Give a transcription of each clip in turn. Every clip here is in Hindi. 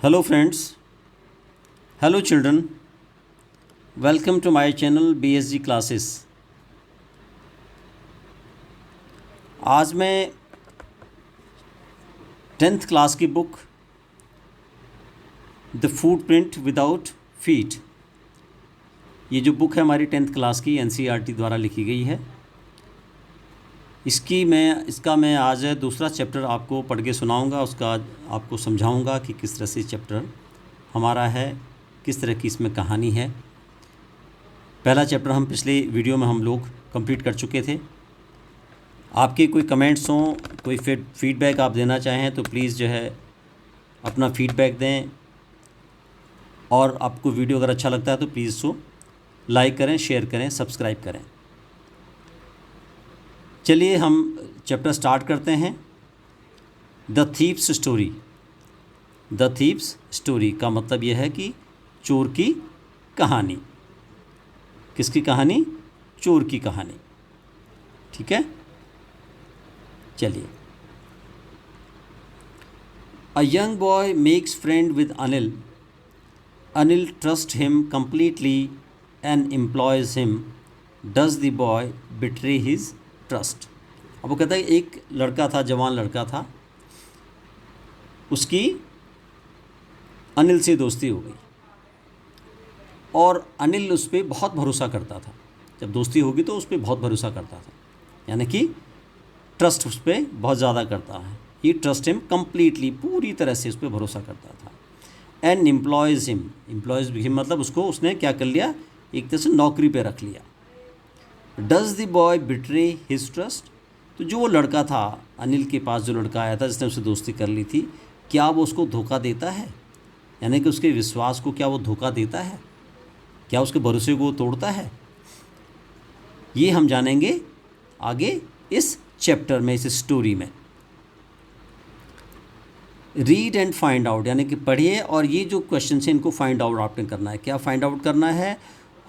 Hello friends, hello children, welcome to my channel BSG classes। आज मैं 10th क्लास की book the footprint without feet, ये जो बुक है हमारी 10th क्लास की NCERT द्वारा लिखी गई है। इसका मैं आज दूसरा चैप्टर आपको पढ़ के सुनाऊंगा, उसका आपको समझाऊंगा कि किस तरह से चैप्टर हमारा है, किस तरह की इसमें कहानी है। पहला चैप्टर हम पिछले वीडियो में हम लोग कंप्लीट कर चुके थे। आपके कोई कमेंट्स हों, कोई फीडबैक आप देना चाहें तो प्लीज़ जो है अपना फीडबैक दें, और आपको वीडियो अगर अच्छा लगता है तो प्लीज़ सो लाइक करें, शेयर करें, सब्सक्राइब करें। चलिए हम चैप्टर स्टार्ट करते हैं। The thieves story. The thieves story का मतलब यह है कि चोर की कहानी। किसकी कहानी? चोर की कहानी। ठीक है, चलिए। A young boy makes friend with Anil. Anil trust him completely and employs him. Does the boy betray his trust? अब वो कहता है एक लड़का था, जवान लड़का था, उसकी अनिल से दोस्ती हो गई और अनिल उस पर बहुत भरोसा करता था। जब दोस्ती होगी तो उस पर बहुत भरोसा करता था, यानी कि ट्रस्ट उस पर बहुत ज़्यादा करता है। ही ट्रस्ट हिम कम्प्लीटली, पूरी तरह से उस पर भरोसा करता था। एंड एम्प्लॉयज़ हिम, मतलब उसको उसने क्या कर लिया, एक तरह से नौकरी पे रख लिया। Does the boy betray his trust? तो जो वो लड़का था, अनिल के पास जो लड़का आया था जिसने उससे दोस्ती कर ली थी, क्या वो उसको धोखा देता है? यानी कि उसके विश्वास को क्या वो धोखा देता है? क्या उसके भरोसे को वो तोड़ता है? ये हम जानेंगे आगे इस चैप्टर में, इस स्टोरी में। रीड एंड फाइंड आउट, यानी कि पढ़िए और ये जो क्वेश्चन है इनको फाइंड आउट आपने करना है। क्या फाइंड आउट करना है?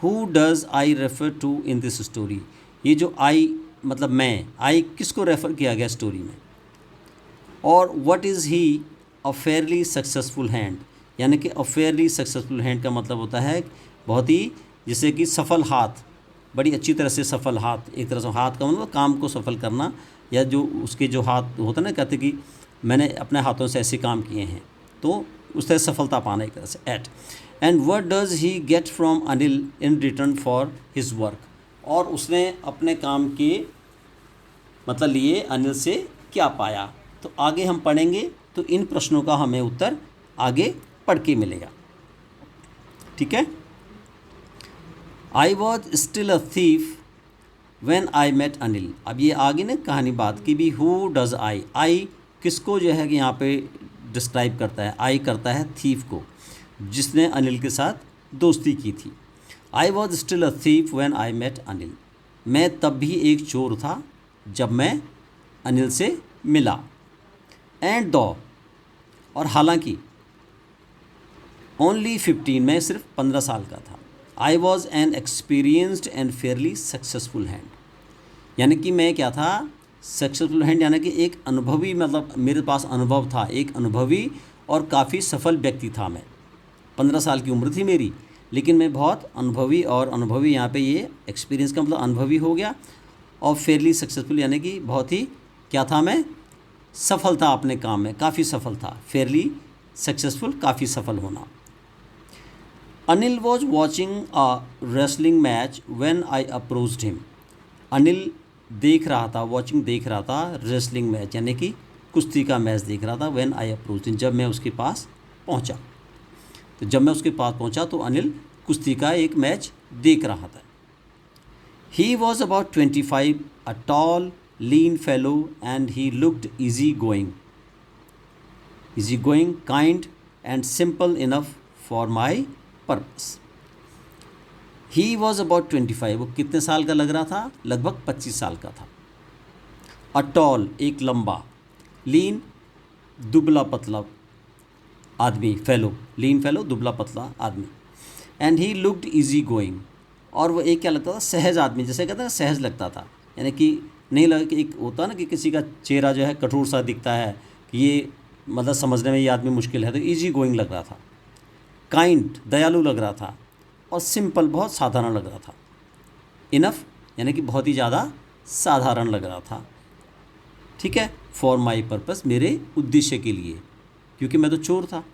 Who does I refer to in this story? ये जो आई मतलब मैं, आई किसको रेफ़र किया गया स्टोरी में? और what is he a fairly successful hand? यानी कि अ फेयरली सक्सेसफुल हैंड का मतलब होता है बहुत ही, जैसे कि सफल हाथ, बड़ी अच्छी तरह से सफल हाथ। एक तरह से हाथ का मतलब काम को सफल करना, या जो उसके जो हाथ होता है ना, कहते कि मैंने अपने हाथों से ऐसे काम किए हैं, तो उस तरह सफलता पाना एक तरह से। At and what does he get from Anil in return for his work? और उसने अपने काम के मतलब लिए अनिल से क्या पाया? तो आगे हम पढ़ेंगे, तो इन प्रश्नों का हमें उत्तर आगे पढ़ के मिलेगा। ठीक है। I was still a thief when I met Anil. अब ये आगे ना कहानी बात की भी, हु डज़ आई, आई किसको जो है कि यहाँ पे डिस्क्राइब करता है? आई करता है थीफ को, जिसने अनिल के साथ दोस्ती की थी। I was still a thief when I met Anil. मैं तब भी एक चोर था जब मैं अनिल से मिला। एंड दो, और हालांकि, ओनली 15, मैं सिर्फ 15 साल का था। I was an experienced and Fairlie successful hand, यानी कि मैं क्या था? सक्सेसफुल हैंड, यानी कि एक अनुभवी, मतलब मेरे पास अनुभव था, एक अनुभवी और काफ़ी सफल व्यक्ति था मैं। 15 साल की उम्र थी मेरी, लेकिन मैं बहुत अनुभवी, और अनुभवी यहाँ पे ये एक्सपीरियंस का मतलब अनुभवी हो गया। और फेयरली सक्सेसफुल, यानी कि बहुत ही क्या था मैं? सफल था अपने काम में, काफ़ी सफल था। फेयरली सक्सेसफुल, काफ़ी सफल होना। Anil was watching a wrestling match when I approached him. Anil देख रहा था, वॉचिंग देख रहा था, रेसलिंग मैच यानी कि कुश्ती का मैच देख रहा था। व्हेन आई अप्रोच्ड हिम, जब मैं उसके पास पहुंचा। तो जब मैं उसके पास पहुंचा तो अनिल कुश्ती का एक मैच देख रहा था। He was about 25, a tall lean fellow, and he looked easy going, kind and simple enough for my purpose. He was about 25, वो कितने साल का लग रहा था? लगभग 25 साल का था। अ टॉल, एक लंबा, लीन, दुबला पतला आदमी, फेलो, लीन फेलो, दुबला पतला आदमी। And he looked easy going, और वो एक क्या लगता था? सहज आदमी, जैसे कहते हैं सहज लगता था, यानी कि नहीं लगा कि एक होता ना कि किसी का चेहरा जो है कठोर सा दिखता है कि ये मतलब समझने में ये आदमी मुश्किल है, तो इजी गोइंग लग रहा था, काइंड दयालु लग रहा था, और सिंपल बहुत साधारण लग रहा था। इनफ यानी कि बहुत ही ज़्यादा साधारण लग रहा था, ठीक है। फॉर माई पर्पस, मेरे उद्देश्य के लिए, क्योंकि मैं तो चोर था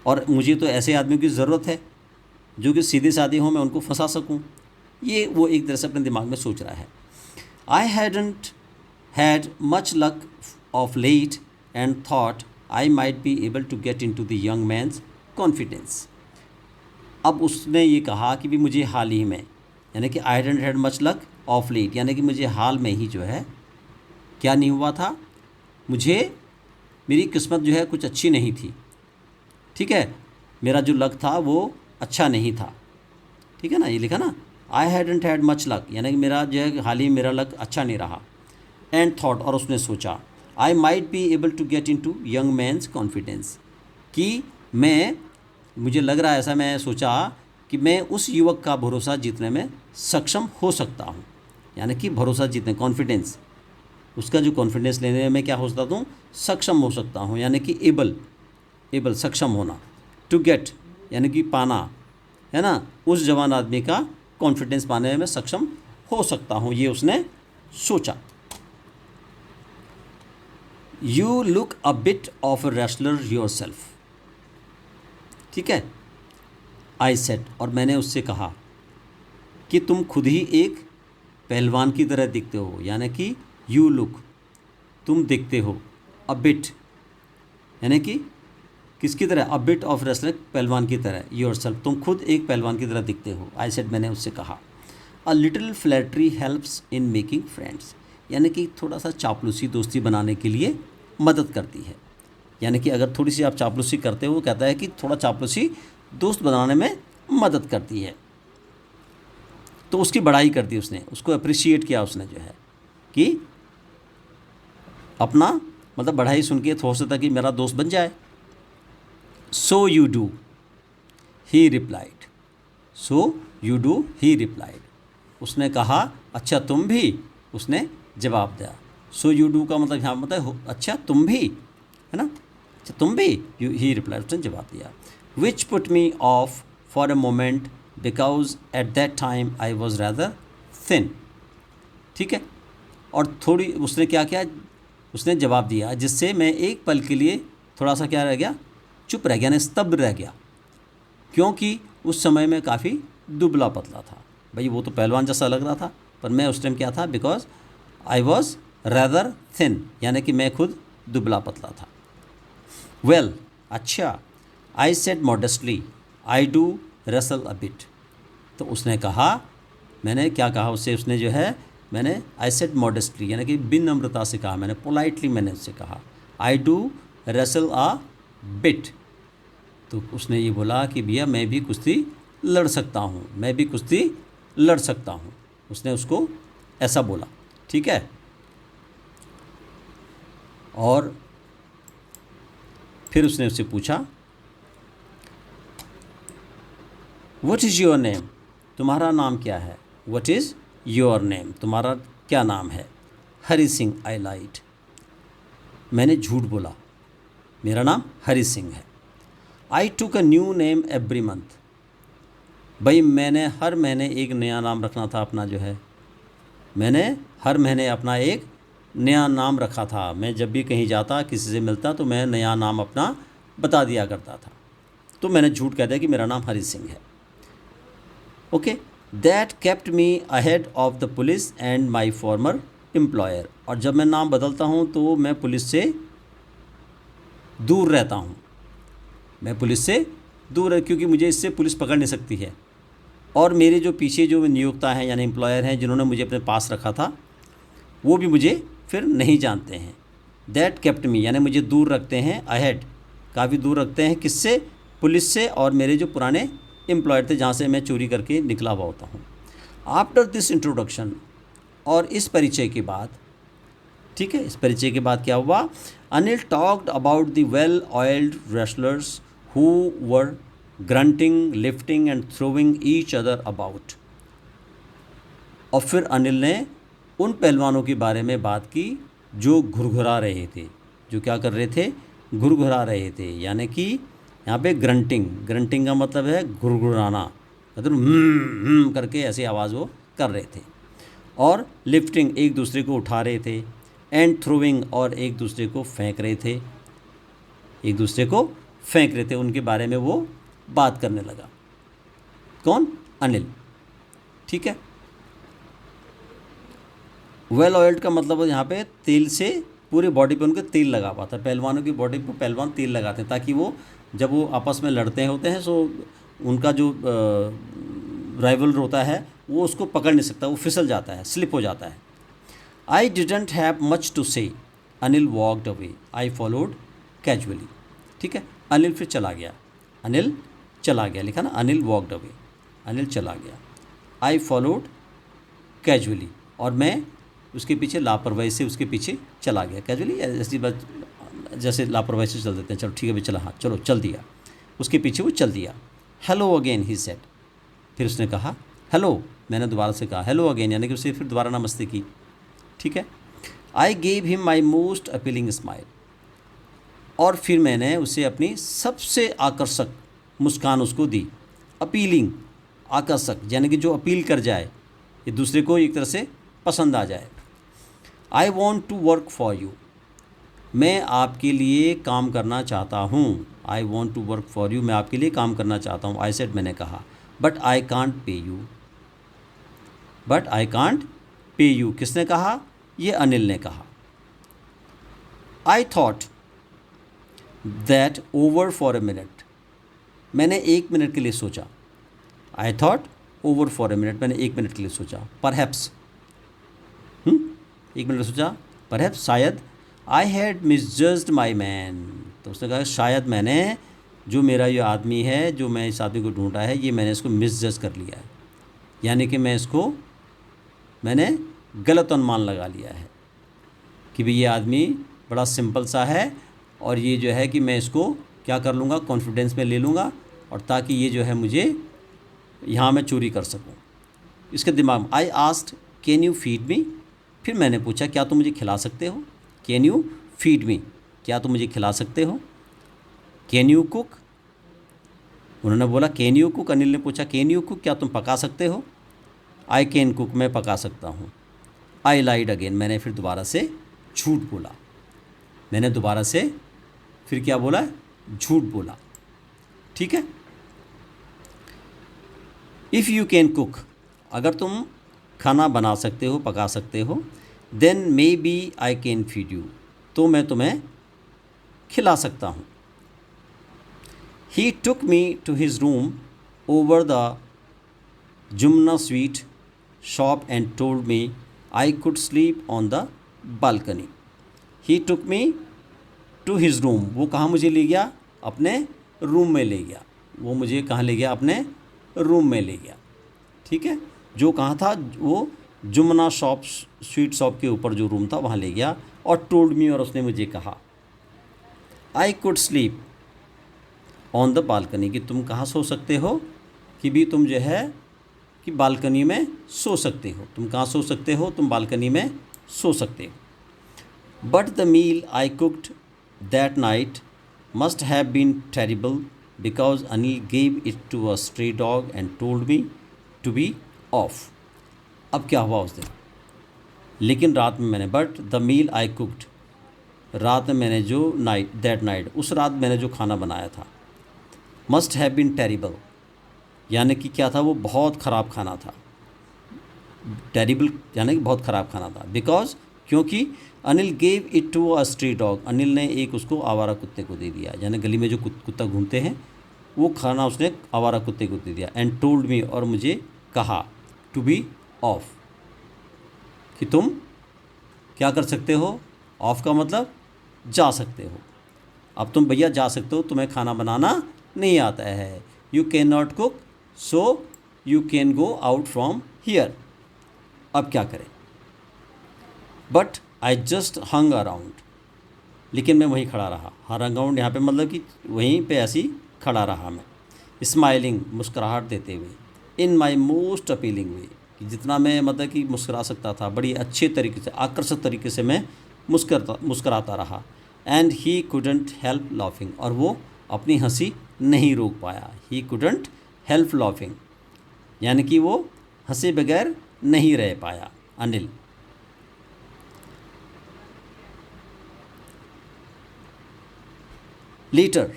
और मुझे तो ऐसे आदमियों की ज़रूरत है जो कि सीधे साधे हों, मैं उनको फंसा सकूं। ये वो एक तरह से अपने दिमाग में सोच रहा है। I hadn't had much luck of late and thought I might be able to get into the young man's confidence. अब उसने ये कहा कि भी मुझे हाल ही में, यानी कि I hadn't had much luck of late, यानी कि मुझे हाल में ही जो है क्या नहीं हुआ था, मुझे मेरी किस्मत जो है कुछ अच्छी नहीं थी, ठीक है, मेरा जो लक था वो अच्छा नहीं था, ठीक है ना, ये लिखा ना, आई हैडंट हैड मच लक, यानी कि मेरा जो है हाल ही मेरा लक अच्छा नहीं रहा। एंड थॉट, और उसने सोचा, I might be able to get into young man's confidence, कि मुझे लग रहा है ऐसा, मैं सोचा कि मैं उस युवक का भरोसा जीतने में सक्षम हो सकता हूँ, यानी कि भरोसा जीतने, कॉन्फिडेंस, उसका जो कॉन्फिडेंस लेने में क्या हो सकता हूँ, सक्षम हो सकता हूँ, यानी कि एबल सक्षम होना, टू गेट यानी कि पाना, है ना, उस जवान आदमी का कॉन्फिडेंस पाने में सक्षम हो सकता हूँ, ये उसने सोचा। You look a bit of a wrestler your self, ठीक है, आई सेड, और मैंने उससे कहा कि तुम खुद ही एक पहलवान की तरह दिखते हो, यानी कि यू लुक, तुम दिखते हो, अ बिट यानी कि किसकी तरह, अ बिट ऑफ रेसलर, पहलवान की तरह, योर सेल्फ, तुम खुद एक पहलवान की तरह दिखते हो, आई सेड, मैंने उससे कहा। A little flattery helps in making friends, यानी कि थोड़ा सा चापलूसी दोस्ती बनाने के लिए मदद करती है, यानी कि अगर थोड़ी सी आप चापलूसी करते हो, वो कहता है कि थोड़ा चापलूसी दोस्त बनाने में मदद करती है, तो उसकी बड़ाई कर दी उसने, उसको अप्रिशिएट किया उसने, जो है कि अपना मतलब बढ़ाई सुन के हो सकता कि मेरा दोस्त बन जाए। So you do, he replied, so you do, he replied, उसने कहा अच्छा तुम भी, उसने जवाब दिया। सो यू डू का मतलब यहाँ मतलब अच्छा तुम भी, है ना, अच्छा तुम भी, यू, ही रिप्लाइड, उसने जवाब दिया। Which put me of for a moment because at that time I was rather thin, ठीक है, और थोड़ी उसने क्या किया, उसने जवाब दिया जिससे मैं एक पल के लिए थोड़ा सा क्या रह गया, चुप रह गया, यानी स्तब्ध रह गया, क्योंकि उस समय में काफ़ी दुबला पतला था। भाई वो तो पहलवान जैसा लग रहा था, पर मैं उस टाइम क्या था, because I was rather thin, यानी कि मैं खुद दुबला पतला था। वेल, अच्छा, I said modestly, I do wrestle a bit, तो उसने कहा, मैंने क्या कहा उससे, उसने जो है, मैंने आई सेड मॉडेस्टली यानी कि विनम्रता से कहा, मैंने पोलाइटली मैंने उससे कहा, I do wrestle a bit, तो उसने ये बोला कि भैया मैं भी कुश्ती लड़ सकता हूँ, मैं भी कुश्ती लड़ सकता हूँ, उसने उसको ऐसा बोला, ठीक है। और फिर उसने उससे पूछा, व्हाट इज़ योर नेम, तुम्हारा नाम क्या है, व्हाट इज़ योर नेम, तुम्हारा क्या नाम है। हरी सिंह, आई लाइड, मैंने झूठ बोला, मेरा नाम हरी सिंह है। I took a new name every month, भाई मैंने हर महीने एक नया नाम रखना था अपना, जो है मैंने हर महीने अपना एक नया नाम रखा था, मैं जब भी कहीं जाता किसी से मिलता तो मैं नया नाम अपना बता दिया करता था, तो मैंने झूठ कह दिया कि मेरा नाम हरी सिंह है। Okay, that kept me ahead of the police and my farmer employer, और जब मैं नाम बदलता हूँ तो मैं पुलिस से दूर रहता हूँ, मैं पुलिस से दूर, क्योंकि मुझे इससे पुलिस पकड़ नहीं सकती है, और मेरे जो पीछे जो नियोक्ता हैं यानी एम्प्लॉयर हैं जिन्होंने मुझे अपने पास रखा था, वो भी मुझे फिर नहीं जानते हैं। दैट केप्ट मी यानी मुझे दूर रखते हैं, अहेड काफ़ी दूर रखते हैं, किससे, पुलिस से, और मेरे जो पुराने एम्प्लॉयर थे जहाँ से मैं चोरी करके निकला हुआ होता हूँ। आफ्टर दिस इंट्रोडक्शन, और इस परिचय के बाद, ठीक है, इस परिचय के बाद क्या हुआ, Anil talked about the well oiled wrestlers who were grunting, lifting and throwing each other about, और फिर अनिल ने उन पहलवानों के बारे में बात की जो घुरघुरा रहे थे, जो क्या कर रहे थे, घुरघुरा रहे थे, यानी कि यहाँ पे ग्रंटिंग का मतलब है घुरघुराना, मतलब करके ऐसी आवाज़ वो कर रहे थे। और लिफ्टिंग, एक दूसरे को उठा रहे थे। एंड थ्रोइंग, और एक दूसरे को फेंक रहे थे, एक दूसरे को फेंक रहे थे, उनके बारे में वो बात करने लगा। कौन? अनिल। ठीक है। वेल ऑयल्ड का मतलब यहाँ पे तेल से पूरे बॉडी पे उनके तेल लगा हुआ था। पहलवानों की बॉडी पे पहलवान तेल लगाते हैं ताकि वो जब वो आपस में लड़ते होते हैं सो उनका जो राइवल होता है वो उसको पकड़ नहीं सकता, वो फिसल जाता है, स्लिप हो जाता है। I didn't have much to say, Anil walked away, I followed casually. ठीक है, अनिल फिर चला गया, अनिल चला गया, लिखा ना, अनिल वॉकड अवे, अनिल चला गया। आई फॉलोड कैजुअली, और मैं उसके पीछे लापरवाही से उसके पीछे चला गया। कैजुअली ऐसी बात, जैसे लापरवाही से चल देते हैं, चलो ठीक है भाई, चला, हाँ चलो चल दिया, उसके पीछे वो चल दिया। हेलो अगेन ही सेड, फिर उसने कहा हेलो, मैंने दोबारा से कहा हेलो अगेन, यानी कि उससे फिर दोबारा नमस्ते की। ठीक है। I gave him my most appealing smile, और फिर मैंने उसे अपनी सबसे आकर्षक मुस्कान उसको दी। अपीलिंग, आकर्षक, यानी कि जो अपील कर जाए, ये दूसरे को एक तरह से पसंद आ जाए। I want to work for you, मैं आपके लिए काम करना चाहता हूँ। I want to work for you, मैं आपके लिए काम करना चाहता हूँ। आई सेड, मैंने कहा। But I can't pay you, but I can't pay you, किसने कहा? ये अनिल ने कहा। I thought that over for a minute, मैंने 1 मिनट के लिए सोचा। I thought over for a minute, मैंने 1 मिनट के लिए सोचा। परहैप्स, 1 मिनट सोचा, परहैप्स, शायद। आई हैड मिसजज्ड माई मैन, तो उसने कहा शायद मैंने, जो मेरा ये आदमी है, जो मैं इस आदमी को ढूंढा है, ये मैंने इसको मिसजज कर लिया है, यानी कि मैंने गलत अनुमान लगा लिया है कि भाई ये आदमी बड़ा सिंपल सा है, और ये जो है कि मैं इसको क्या कर लूँगा, कॉन्फिडेंस में ले लूँगा, और ताकि ये जो है मुझे यहाँ मैं चोरी कर सकूँ इसके दिमाग में। I asked can you feed me, फिर मैंने पूछा क्या तुम मुझे खिला सकते हो? कैन यू फीड मी, क्या तुम मुझे खिला सकते हो? कैन यू कुक, उन्होंने बोला कैन यू कुक, अनिल ने पूछा कैन यू कुक, क्या तुम पका सकते हो? आई कैन कुक, मैं पका सकता हूँ। आई लाइड अगेन, मैंने फिर दोबारा से झूठ बोला, मैंने दोबारा से फिर क्या बोला? झूठ बोला। ठीक है। इफ़ यू कैन कुक, अगर तुम खाना बना सकते हो, पका सकते हो, then maybe I can feed you, तो मैं तुम्हें खिला सकता हूँ। He took me to his room over the Jumna sweet shop and told me I could sleep on the balcony. He took me to his room, वो कहाँ मुझे ले गया? अपने रूम में ले गया। वो मुझे कहाँ ले गया? अपने रूम में ले गया। ठीक है। जो कहाँ था? वो जुमना शॉप, स्वीट शॉप के ऊपर जो रूम था वहाँ ले गया। और टोल्ड मी, और उसने मुझे कहा आई could sleep on the balcony, कि तुम कहाँ सो सकते हो? कि भी तुम जो है कि बालकनी में सो सकते हो। तुम कहाँ सो सकते हो? तुम बालकनी में सो सकते हो। But the meal I cooked that night must have been terrible because Anil gave it to a stray dog and told me to be off. अब क्या हुआ उस दिन? लेकिन रात में मैंने, but the meal I cooked, रात में मैंने जो दैट नाइट, उस रात मैंने जो खाना बनाया था, मस्ट हैव बीन टेरिबल, यानी कि क्या था? वो बहुत ख़राब खाना था। टेरिबल यानी कि बहुत ख़राब खाना था। बिकॉज, क्योंकि Anil gave it to a stray dog, Anil ने एक उसको आवारा कुत्ते को दे दिया, यानी गली में जो कुत्ता घूमते हैं वो खाना उसने आवारा कुत्ते को दे दिया। एंड टोल्ड मी, और मुझे कहा, टू बी ऑफ, कि तुम क्या कर सकते हो? ऑफ का मतलब जा सकते हो। अब तुम भैया जा सकते हो, तुम्हें खाना बनाना नहीं आता है। You can not cook, so you can go out from here. अब क्या करें? But I just hung around, लेकिन मैं वहीं खड़ा रहा। हंग अराउंड यहाँ पे मतलब कि वहीं पे ऐसी खड़ा रहा मैं। स्माइलिंग, मुस्कुराहट देते हुए। इन माई मोस्ट अपीलिंग वे, कि जितना मैं मतलब कि मुस्कुरा सकता था, बड़ी अच्छे तरीके से, आकर्षक तरीके से मैं मुस्कुराता रहा। And he couldn't help laughing, और वो अपनी हंसी नहीं रोक पाया। ही कुडंट हेल्प लाफिंग यानी कि वो हंसे बगैर नहीं रह पाया, अनिल। लेटर,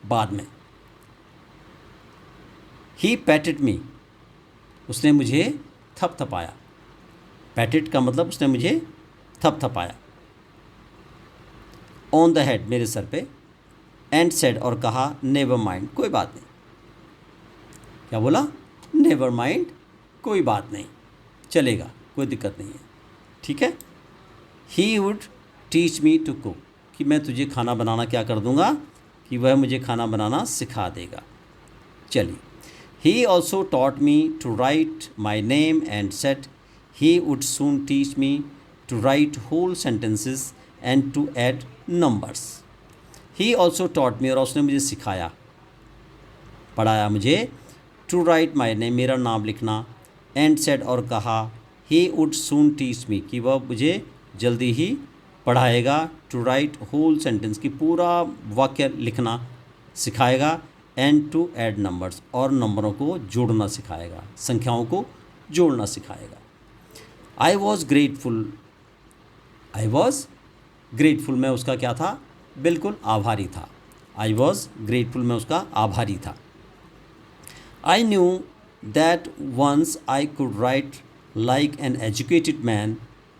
बाद में। ही पैटेड मी, उसने मुझे थपथपाया। पैटेड का मतलब उसने मुझे थपथपाया। ऑन द हेड, मेरे सर पे। एंड सेड, और कहा, नेवर माइंड, कोई बात नहीं। क्या बोला? नेवर माइंड, कोई बात नहीं, चलेगा, कोई दिक्कत नहीं है, ठीक है। He would teach me to cook, कि मैं तुझे खाना बनाना क्या कर दूंगा, कि वह मुझे खाना बनाना सिखा देगा। चलिए। He also taught me to write my name and said he would soon teach me to write whole sentences and to add numbers. He also taught me, और उसने मुझे सिखाया, पढ़ाया मुझे, टू राइट माई नेम, मेरा नाम लिखना, एंड सेड, और कहा, ही वुड सून टीच मी, कि वह मुझे जल्दी ही पढ़ाएगा, टू राइट होल सेंटेंस, की पूरा वाक्य लिखना सिखाएगा, एंड टू ऐड नंबर्स, और नंबरों को जोड़ना सिखाएगा, संख्याओं को जोड़ना सिखाएगा। I was grateful, I was grateful, मैं उसका क्या था? बिल्कुल आभारी था। आई वॉज ग्रेटफुल, मैं उसका आभारी था। I knew that once I could write like an educated man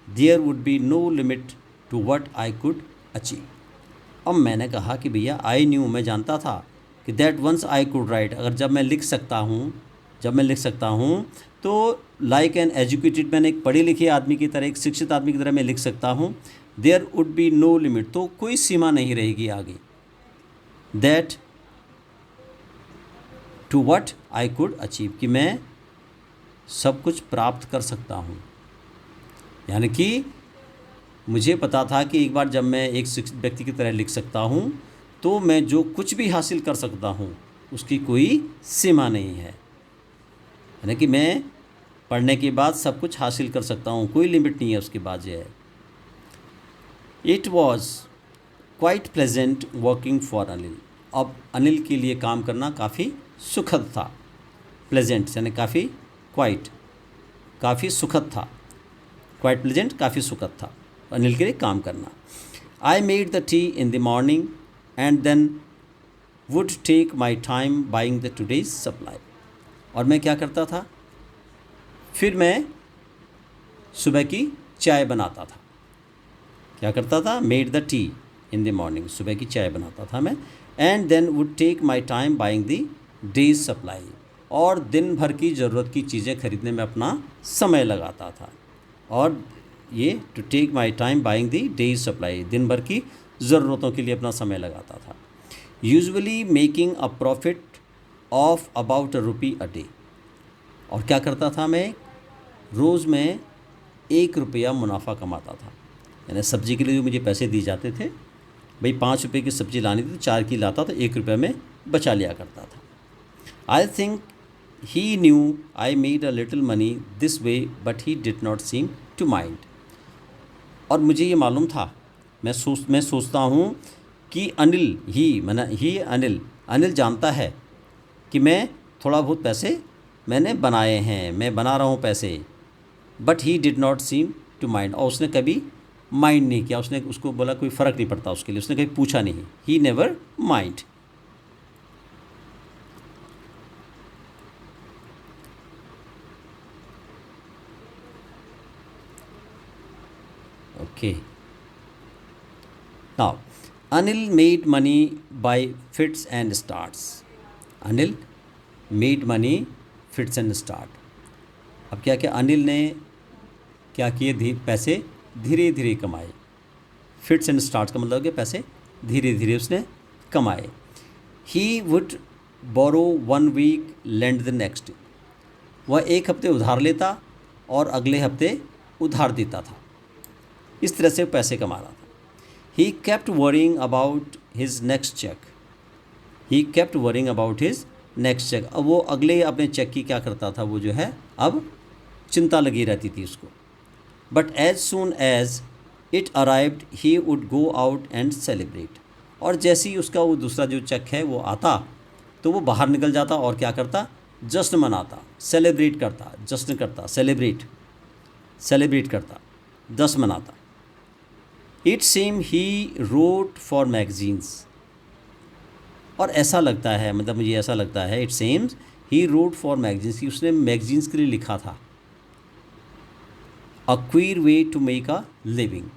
there would be no limit to what I could achieve. अब मैंने कहा कि भैया, आई न्यू, मैं जानता था कि that once I could write, अगर जब मैं लिख सकता हूँ तो लाइक एन एजुकेटेड मैन, एक पढ़े लिखे आदमी की तरह, एक शिक्षित आदमी की तरह मैं लिख सकता हूँ। There would be no limit, तो कोई सीमा नहीं रहेगी आगे। That to what I could achieve, कि मैं सब कुछ प्राप्त कर सकता हूँ। यानी कि मुझे पता था कि एक बार जब मैं एक शिक्षित व्यक्ति की तरह लिख सकता हूँ तो मैं जो कुछ भी हासिल कर सकता हूँ उसकी कोई सीमा नहीं है। यानी कि मैं पढ़ने के बाद सब कुछ हासिल कर सकता हूँ, कोई लिमिट नहीं है उसके बाद जो है। It was quite pleasant working for Anil, अब अनिल के लिए काम करना काफ़ी सुखद था। प्लेजेंट यानी काफ़ी, क्वाइट काफ़ी सुखद था, क्वाइट प्लेजेंट काफ़ी सुखद था अनिल के लिए काम करना। I made the tea in the morning and then would take my time buying the today's supply, और मैं क्या करता था, फिर मैं सुबह की चाय बनाता था। क्या करता था? Made the tea in the morning, सुबह की चाय बनाता था मैं। And then would take my time buying the day's supply, और दिन भर की ज़रूरत की चीज़ें खरीदने में अपना समय लगाता था। और ये to take my time buying the day's supply, दिन भर की ज़रूरतों के लिए अपना समय लगाता था। Usually making a profit of about ₹1 a day, और क्या करता था मैं, रोज़ में ₹1 मुनाफा कमाता था। यानी सब्ज़ी के लिए जो मुझे पैसे दिए जाते थे, भाई ₹5 की सब्ज़ी लानी थी तो 4 की लाता तो ₹1 में बचा लिया करता था। I think he knew I made a little money this way but he did not seem to mind, और मुझे ये मालूम था, मैं सोचता हूँ कि अनिल जानता है कि मैं थोड़ा बहुत पैसे मैंने बनाए हैं, मैं बना रहा हूँ पैसे। But he did not seem to mind, और उसने कभी माइंड नहीं किया, उसने उसको बोला कोई फ़र्क नहीं पड़ता उसके लिए, उसने कभी पूछा नहीं। He never mind. Okay, now Anil made money by fits and starts. Anil made money fits and start. अब क्या क्या अनिल ने क्या किए, पैसे धीरे धीरे कमाए। फिट्स एंड स्टार्ट्स का मतलब कि पैसे धीरे धीरे उसने कमाए। He would borrow 1 week lend the next, वह एक हफ्ते उधार लेता और अगले हफ्ते उधार देता था। इस तरह से पैसे कमा रहा था। He kept worrying about his next cheque, he kept worrying about his next cheque, अब वो अगले अपने चेक की क्या करता था, वो जो है अब चिंता लगी रहती थी उसको। But as soon as it arrived he would go out and celebrate. और जैसे ही उसका वो दूसरा जो चेक है वो आता तो वो बाहर निकल जाता और क्या करता, जश्न मनाता, सेलिब्रेट करता, जश्न करता, सेलिब्रेट करता, जश्न मनाता। It seems he wrote for magazines. और ऐसा लगता है, मतलब मुझे ऐसा लगता है, it seems he wrote for magazines, कि उसने मैगजीन्स के लिए लिखा था। A queer way to make a living.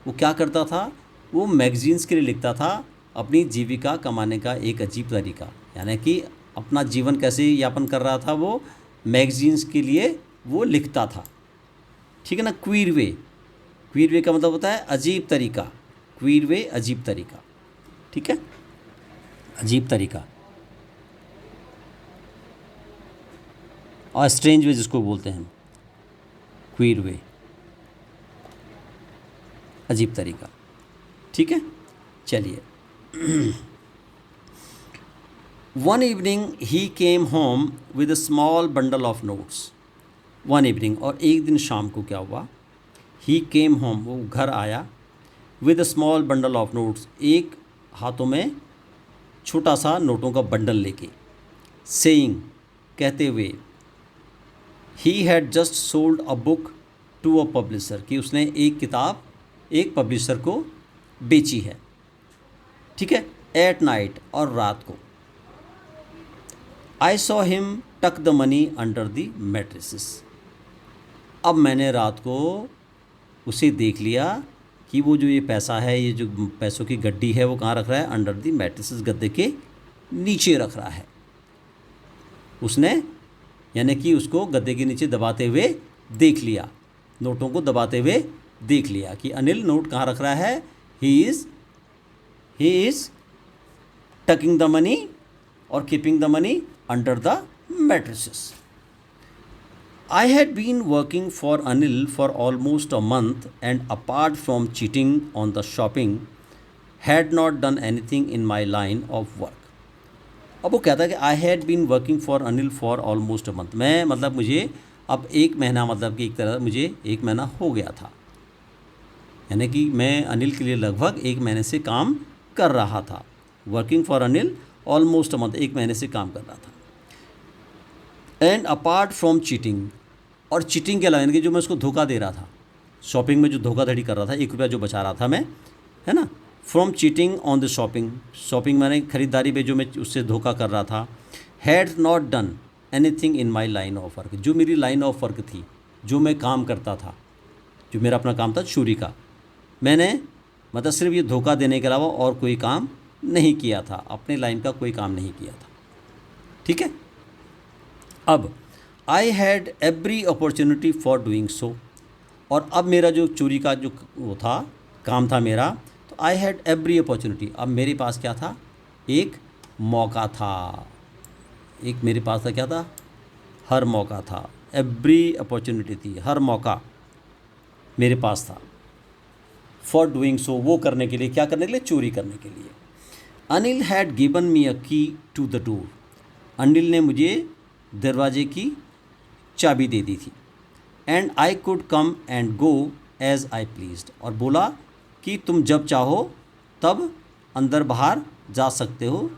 वो क्या करता था, वो मैगजीन्स के लिए लिखता था अपनी जीविका कमाने का एक अजीब तरीका, यानी कि अपना जीवन कैसे यापन कर रहा था वो मैगजीन्स के लिए वो लिखता था। ठीक है ना। क्वीर वे का मतलब होता है अजीब तरीका, क्वीर वे अजीब तरीका, ठीक है, अजीब तरीका, और स्ट्रेंज वे जिसको बोलते हैं, क्वीर वे अजीब तरीका, ठीक है। चलिए, one evening he came home with a small bundle of notes. One evening, और एक दिन शाम को क्या हुआ, ही केम होम, वो घर आया, with a small bundle of notes, एक हाथों में छोटा सा नोटों का बंडल लेके, सेइंग, कहते हुए, he had just sold a book to a publisher, कि उसने एक किताब एक पब्लिशर को बेची है, ठीक है, एट नाइट, और रात को। I saw him tuck the money under the mattresses. अब मैंने रात को उसे देख लिया कि वो जो ये पैसा है, ये जो पैसों की गड्डी है, वो कहाँ रख रहा है, अंडर द मैट्रेसेस, गद्दे के नीचे रख रहा है उसने, यानी कि उसको गद्दे के नीचे दबाते हुए देख लिया, नोटों को दबाते हुए देख लिया कि अनिल नोट कहाँ रख रहा है। He is taking the money और keeping the money under the mattresses. I had been working for Anil for almost a month, and apart from cheating on the shopping, had not done anything in my line of work. अब वो कहता है कि I had been working for Anil for almost a month, मैं मतलब मुझे अब एक महीना, मतलब कि एक तरह मुझे एक महीना हो गया था, यानी कि मैं अनिल के लिए लगभग एक महीने से काम कर रहा था। Working for Anil almost a month, एक महीने से काम कर रहा था। एंड अपार्ट फ्रॉम चीटिंग, और चीटिंग के अलावा, यानी कि जो मैं उसको धोखा दे रहा था, शॉपिंग में जो धोखाधड़ी कर रहा था, 1 रुपया जो बचा रहा था मैं, है ना, from cheating on the shopping मैंने खरीदारी में जो मैं उससे धोखा कर रहा था। Had not done anything in my line of work, जो मेरी लाइन ऑफ वर्क थी, जो मैं काम करता था, जो मेरा अपना काम था चोरी का, मैंने मतलब सिर्फ ये धोखा देने के अलावा और कोई काम नहीं किया था, अपने लाइन का कोई काम नहीं किया था, ठीक है। अब I had every opportunity for doing so, और अब मेरा जो चोरी का जो वो था, काम था मेरा, तो आई हैड एवरी अपॉर्चुनिटी, अब मेरे पास क्या था, एक मौका था, एक मेरे पास था, क्या था, हर मौका था, एवरी अपॉर्चुनिटी थी, हर मौका मेरे पास था, फॉर डूइंग सो, वो करने के लिए, क्या करने के लिए, चोरी करने के लिए। अनिल हैड गिवन मी अ की टू द डोर, अनिल ने मुझे दरवाजे की चाबी दे दी थी। And I could come and go as I pleased, और बोला कि तुम जब चाहो तब अंदर बाहर जा सकते हो।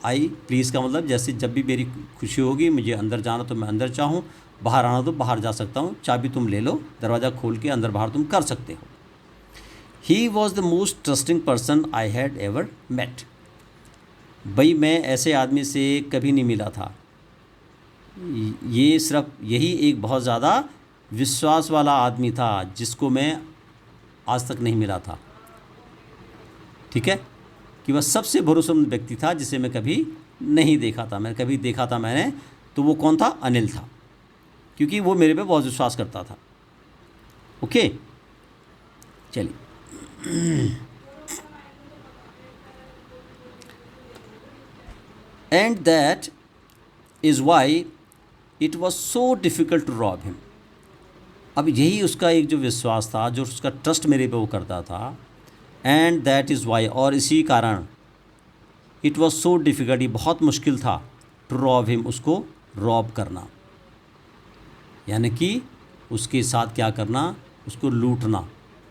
आई प्लीज़ का मतलब जैसे जब भी मेरी खुशी होगी, मुझे अंदर जाना तो मैं अंदर चाहूँ, बाहर आना तो बाहर जा सकता हूँ, चाबी तुम ले लो, दरवाज़ा खोल के अंदर बाहर तुम कर सकते हो। He was the most trusting person I had ever met, भाई मैं ऐसे आदमी से कभी नहीं मिला था, ये सिर्फ यही एक बहुत ज़्यादा विश्वास वाला आदमी था जिसको मैं आज तक नहीं मिला था, ठीक है, कि वह सबसे भरोसेमंद व्यक्ति था जिसे मैं कभी नहीं देखा था। मैंने कभी देखा था मैंने, तो वो कौन था, अनिल था, क्योंकि वो मेरे पे बहुत विश्वास करता था। ओके, चलिए। And that is why it was so difficult to rob him, अब यही उसका एक जो विश्वास था, जो उसका ट्रस्ट मेरे पे वो करता था। एंड दैट इज़ वाई, और इसी कारण, इट वॉज सो डिफ़िकल्ट, ये बहुत मुश्किल था, टू रॉब हिम, उसको रॉब करना, यानी कि उसके साथ क्या करना, उसको लूटना,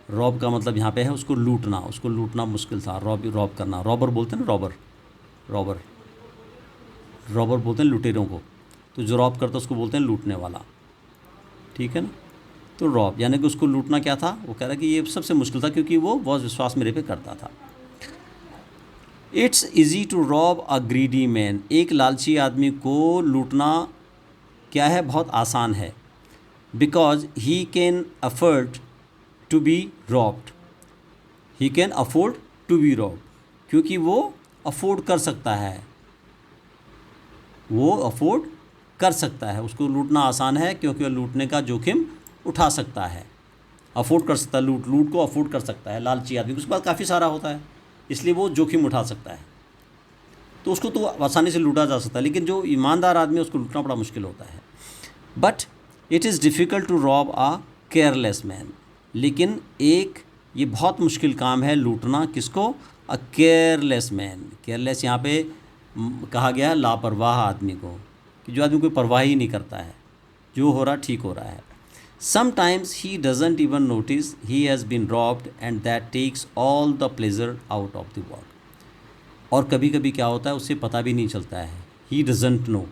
रॉब का मतलब यहाँ पे है उसको लूटना मुश्किल था। रॉब करना, रॉबर बोलते हैं ना, रॉबर रॉबर बोलते हैं लुटेरों को। तो जो रॉब करता है उसको बोलते हैं लूटने वाला, ठीक है ना। तो रॉब यानी कि उसको लूटना क्या था, वो कह रहा है कि ये सबसे मुश्किल था क्योंकि वो बहुत विश्वास मेरे पे करता था। It's easy to rob a greedy man, एक लालची आदमी को लूटना क्या है, बहुत आसान है। Because he can afford to be robbed, he can afford to be robbed, क्योंकि वो अफोर्ड कर सकता है, वो अफोर्ड कर सकता है, उसको लूटना आसान है क्योंकि वो लूटने का जोखिम उठा सकता है, अफोर्ड कर सकता है, लूट को अफोर्ड कर सकता है। लालची आदमी उसके पास काफ़ी सारा होता है, इसलिए वो जोखिम उठा सकता है, तो उसको तो आसानी से लूटा जा सकता है। लेकिन जो ईमानदार आदमी है उसको लूटना बड़ा मुश्किल होता है। But it is difficult to rob a careless man, लेकिन एक ये बहुत मुश्किल काम है लूटना किसको, अ केयरलेस मैन। केयरलेस यहाँ पे कहा गया है लापरवाह आदमी को, कि जो आदमी कोई परवाह ही नहीं करता है, जो हो रहा ठीक हो रहा है। Sometimes he doesn't even notice he has been robbed and that takes all the pleasure out of the work. और कभी कभी क्या होता है उसे पता भी नहीं चलता है, he doesn't know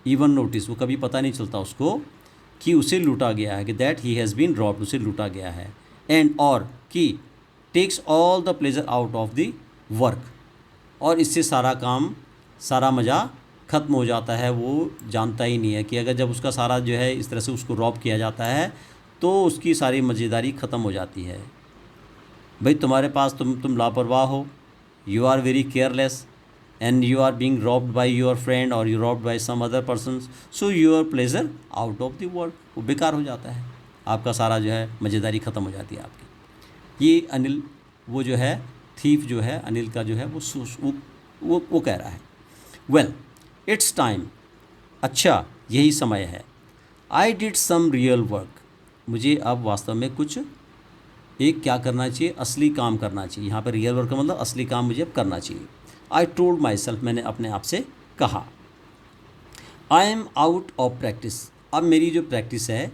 even notice, वो कभी पता नहीं चलता उसको कि उसे लूटा गया है, कि that he has been robbed, उसे लूटा गया है। एंड और कि takes all the pleasure out of the work, और इससे सारा काम, सारा मज़ा ख़त्म हो जाता है। वो जानता ही नहीं है कि अगर जब उसका सारा जो है इस तरह से उसको रॉब किया जाता है तो उसकी सारी मज़ेदारी ख़त्म हो जाती है। भाई तुम्हारे पास तुम लापरवाह हो, you are very careless and you are being robbed by your friend or you robbed by some other person, so your pleasure out of the work, वो बेकार हो जाता है, आपका सारा जो है मज़ेदारी ख़त्म हो जाती है आपकी। ये अनिल वो जो है थीफ जो है अनिल का जो है वो कह रहा है। वेल इट्स टाइम, अच्छा यही समय है। I did some real work, मुझे अब वास्तव में कुछ एक क्या करना चाहिए, असली काम करना चाहिए। यहाँ पर रियल वर्क का मतलब असली काम मुझे अब करना चाहिए। आई टोल्ड माई सेल्फ, मैंने अपने आप से कहा। I am out of practice, अब मेरी जो प्रैक्टिस है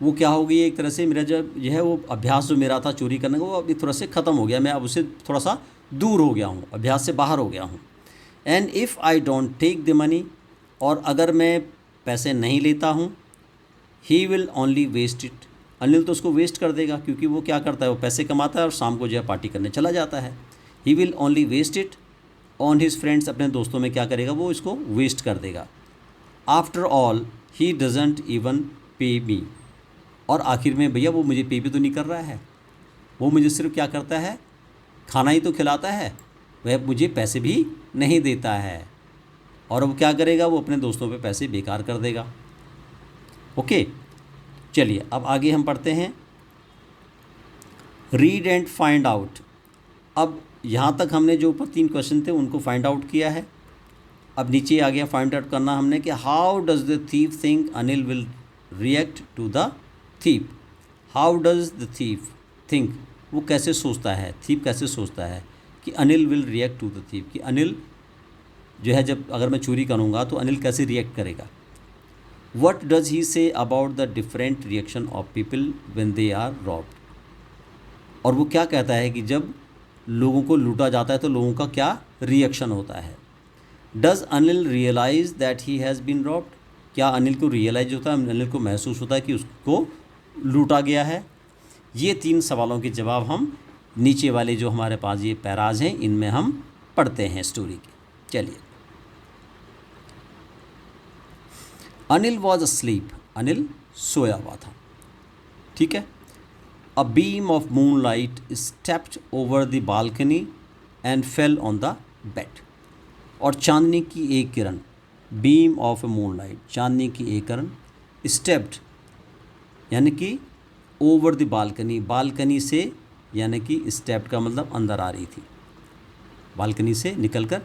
वो क्या हो गई है, एक तरह से मेरा जो है वो अभ्यास जो मेरा था चोरी करने का वो अभी थोड़ा से ख़त्म हो गया, मैं अब उससे थोड़ा सा दूर हो गया हूँ, अभ्यास से बाहर हो गया हूँ। And if I don't take the money, और अगर मैं पैसे नहीं लेता हूँ, he will only waste it, Anil तो उसको वेस्ट कर देगा, क्योंकि वो क्या करता है, वो पैसे कमाता है और शाम को जो है पार्टी करने चला जाता है। He will only waste it on his friends, अपने दोस्तों में क्या करेगा, वो इसको वेस्ट कर देगा। After all he doesn't even पे मी, और आखिर में भैया वो मुझे पे भी तो नहीं कर रहा है, वो मुझे सिर्फ क्या करता है, खाना ही तो खिलाता है, वह मुझे पैसे भी नहीं देता है। और अब क्या करेगा, वो अपने दोस्तों पे पैसे बेकार कर देगा। ओके, चलिए अब आगे हम पढ़ते हैं। रीड एंड फाइंड आउट, अब यहाँ तक हमने जो ऊपर 3 क्वेश्चन थे उनको फाइंड आउट किया है। अब नीचे आ गया फाइंड आउट करना हमने कि how does the thief think Anil will react to the thief. How does the thief think, वो कैसे सोचता है, थीफ कैसे सोचता है कि Anil will react to the thief, कि अनिल जो है जब अगर मैं चोरी करूँगा तो अनिल कैसे रिएक्ट करेगा। What does he say about the different reaction of people when they are robbed, और वो क्या कहता है कि जब लोगों को लूटा जाता है तो लोगों का क्या रिएक्शन होता है। Does Anil realise that he has been robbed, क्या अनिल को रियलाइज होता है, अनिल को महसूस होता है कि उसको लूटा गया है। ये 3 सवालों के जवाब हम नीचे वाले जो हमारे पास ये पैराज हैं इनमें हम पढ़ते हैं स्टोरी के। चलिए, अनिल वॉज अस्लीप, अनिल सोया हुआ था, ठीक है। A beam of moonlight stepped over the balcony and fell on the bed, और चांदनी की एक किरण, beam of a moonlight, चांदनी की एक किरण, स्टेप्ड यानी कि ओवर द बालकनी, बालकनी से यानी कि स्टेप्ड का मतलब अंदर आ रही थी, बालकनी से निकलकर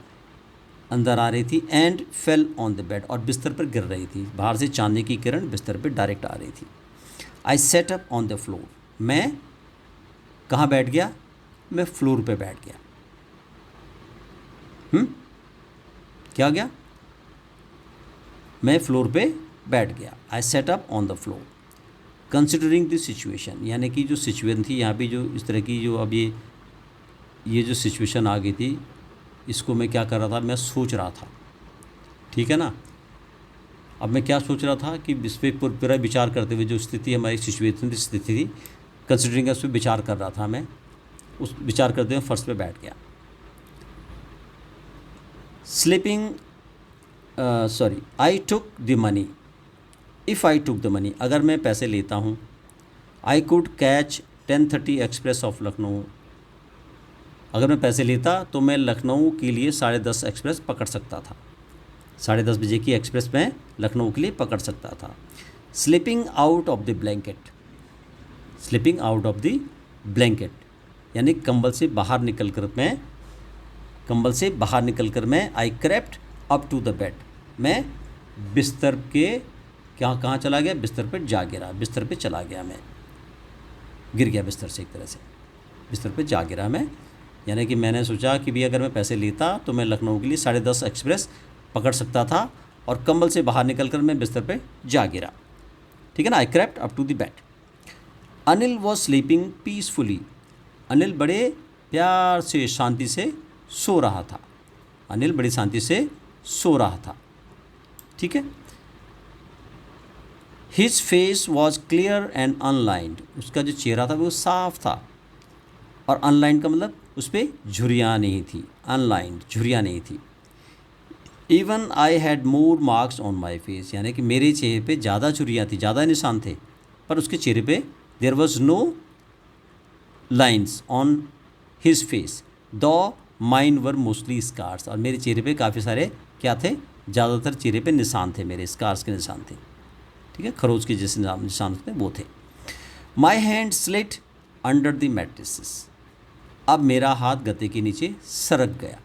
अंदर आ रही थी। And fell on the bed, और बिस्तर पर गिर रही थी, बाहर से चांदनी की किरण बिस्तर पर डायरेक्ट आ रही थी। I sat up on the floor, मैं कहाँ बैठ गया, मैं फ्लोर पे बैठ गया। क्या गया, मैं फ्लोर पे बैठ गया। I sat up on the floor. Considering the situation, यानी कि जो सिचुएशन थी यहाँ पे, जो इस तरह की जो अब ये जो सिचुएशन आ गई थी, इसको मैं क्या कर रहा था, मैं सोच रहा था, ठीक है ना। अब मैं क्या सोच रहा था कि इस पर पूरा विचार करते हुए, जो स्थिति हमारी सिचुएशन की स्थिति थी, कंसिडरिंग उस पर विचार कर रहा था मैं। उस विचार करते हुए फर्श पे बैठ गया। Sleeping sorry I took the money, if I took the money, अगर मैं पैसे लेता हूँ, I could catch 10:30 express of Lucknow, अगर मैं पैसे लेता तो मैं लखनऊ के लिए 10:30 एक्सप्रेस पकड़ सकता था, 10:30 बजे की एक्सप्रेस मैं लखनऊ के लिए पकड़ सकता था। Slipping out of the blanket, slipping out of the blanket, यानी कंबल से बाहर निकल कर मैं I crept up to the bed, मैं बिस्तर के कहाँ चला गया, बिस्तर पर जा गिरा, बिस्तर पे चला गया, मैं गिर गया बिस्तर से, एक तरह से बिस्तर पे जा गिरा मैं। यानी कि मैंने सोचा कि भी अगर मैं पैसे लेता तो मैं लखनऊ के लिए 10:30 एक्सप्रेस पकड़ सकता था, और कंबल से बाहर निकल कर मैं बिस्तर पे जा गिरा, ठीक है ना। I crept up to the bed. Anil was sleeping peacefully, Anil बड़े प्यार से शांति से सो रहा था, अनिल बड़ी शांति से सो रहा था, ठीक है। His face was clear and unlined, उसका जो चेहरा था वो साफ था, और अनलाइंड का मतलब उस पर झुर्रियाँ नहीं थी, अनलाइंड झुर्रियाँ नहीं थी। Even I had more marks on my face, यानी कि मेरे चेहरे पे ज़्यादा झुर्रियाँ थी, ज़्यादा निशान थे, पर उसके चेहरे पे there was no lines on his face, though mine were mostly scars, और मेरे चेहरे पे काफ़ी सारे क्या थे, ज़्यादातर चेहरे पे निशान थे, मेरे स्कार्स के निशान थे, ठीक है, खरोच के जैसे निशान थे वो थे। My hand slid under the mattresses, अब मेरा हाथ गद्दे के नीचे सरक गया,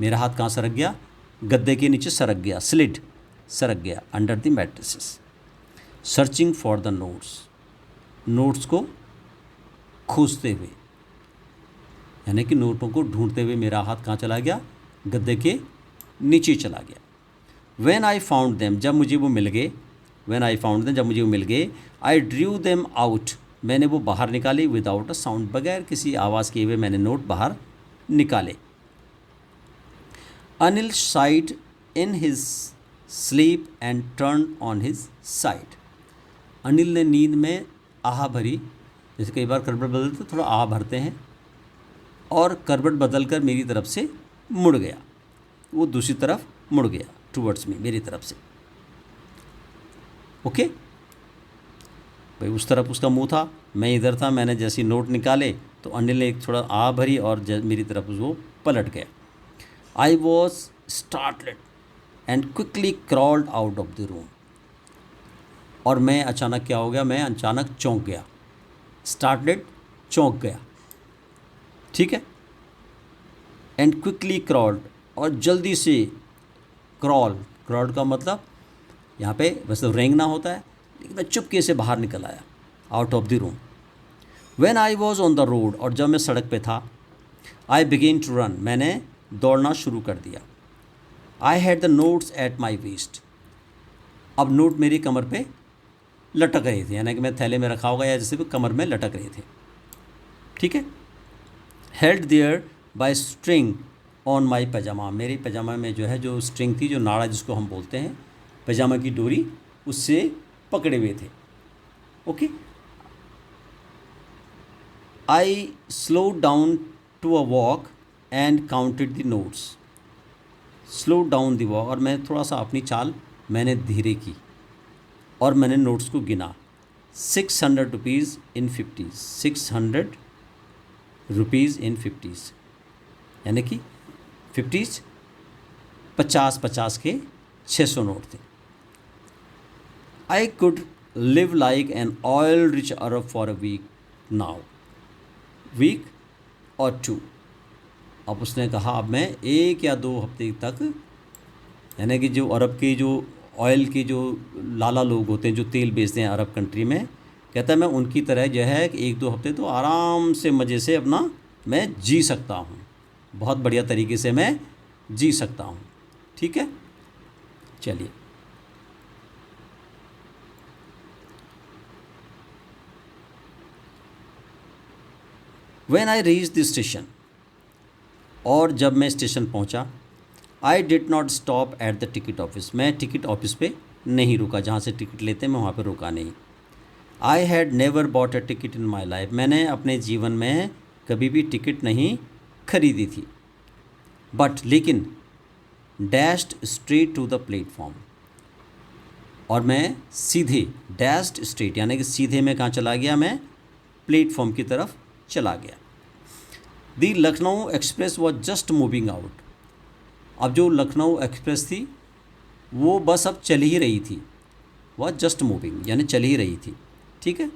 मेरा हाथ कहाँ सरक गया, गद्दे के नीचे सरक गया, स्लिड सरक गया, under the mattresses. Searching for the notes, notes को खोजते हुए, यानी कि नोटों को ढूंढते हुए मेरा हाथ कहाँ चला गया, गद्दे के नीचे चला गया। व्हेन आई फाउंड देम, जब मुझे वो मिल गए, व्हेन आई फाउंड देम, जब मुझे वो मिल गए, आई ड्रू देम आउट, मैंने वो बाहर निकाले, विदाउट अ साउंड, बगैर किसी आवाज़ किए हुए मैंने नोट बाहर निकाले। Anil side in his sleep and turn on his side, Anil ने नींद में आह भरी, जैसे कई बार करवट बदलते थोड़ा आह भरते हैं, और करवट बदल कर मेरी तरफ से मुड़ गया, वो दूसरी तरफ मुड़ गया, टूवर्ड्स में, मेरी तरफ से, ओके भाई, उस तरफ उसका मुंह था, मैं इधर था, मैंने जैसे नोट निकाले तो अनिल ने एक थोड़ा आह भरी और मेरी तरफ वो पलट गया। I was startled and quickly crawled out of the room, और मैं अचानक क्या हो गया, मैं अचानक चौंक गया, स्टार्टलेड चौंक गया, ठीक है। एंड क्विकली क्रॉल्ड, और जल्दी से, क्रॉल का मतलब यहाँ पे वैसे रेंगना होता है, लेकिन मैं चुपके से बाहर निकल आया, out of the room. When I was on the road, और जब मैं सड़क पे था, आई बिगेन टू रन, मैंने दौड़ना शुरू कर दिया। I had the notes at my waste, अब नोट मेरी कमर पे लटक रहे थे, यानी कि मैं थैले में रखा होगा या जैसे भी कमर में लटक रहे थे, ठीक है। Held there by string on my pyjama, मेरे पैजामा में जो है जो स्ट्रिंग थी, जो नाड़ा जिसको हम बोलते हैं, पैजामा की डोरी, उससे पकड़े हुए थे, okay. I slow down to a walk and counted the notes, slow down the walk, और मैं थोड़ा सा अपनी चाल मैंने धीरे की, और मैंने नोट्स को गिना। 600 रुपीज़ इन 50, 600 रुपीज़ इन 50, यानी कि 50 50 के 600 नोट थे। I could live like an oil rich Arab for a week now, week और 2, अब उसने कहा अब मैं 1 या 2 हफ्ते तक, यानी कि जो अरब के जो ऑयल के जो लाला लोग होते हैं, जो तेल बेचते हैं अरब कंट्री में, कहता है मैं उनकी तरह जो है 1-2 हफ्ते तो आराम से मज़े से अपना मैं जी सकता हूँ, बहुत बढ़िया तरीके से मैं जी सकता हूँ, ठीक है। चलिए, when I reach the station, और जब मैं स्टेशन पहुंचा, आई did not stop at the ticket office, मैं टिकट ऑफिस पे नहीं रुका, जहाँ से टिकट लेते हैं मैं वहाँ पे रुका नहीं। I had never bought a ticket in my life, मैंने अपने जीवन में कभी भी टिकट नहीं खरीदी थी। बट लेकिन dashed straight to the platform, और मैं सीधे, डैश्ड स्ट्रेट यानी कि सीधे मैं कहाँ चला गया, मैं प्लेटफॉर्म की तरफ चला गया। The Lucknow express was just moving out, अब जो लखनऊ एक्सप्रेस थी वो बस अब चल ही रही थी, वह जस्ट मूविंग यानी चल ही रही थी, ठीक है।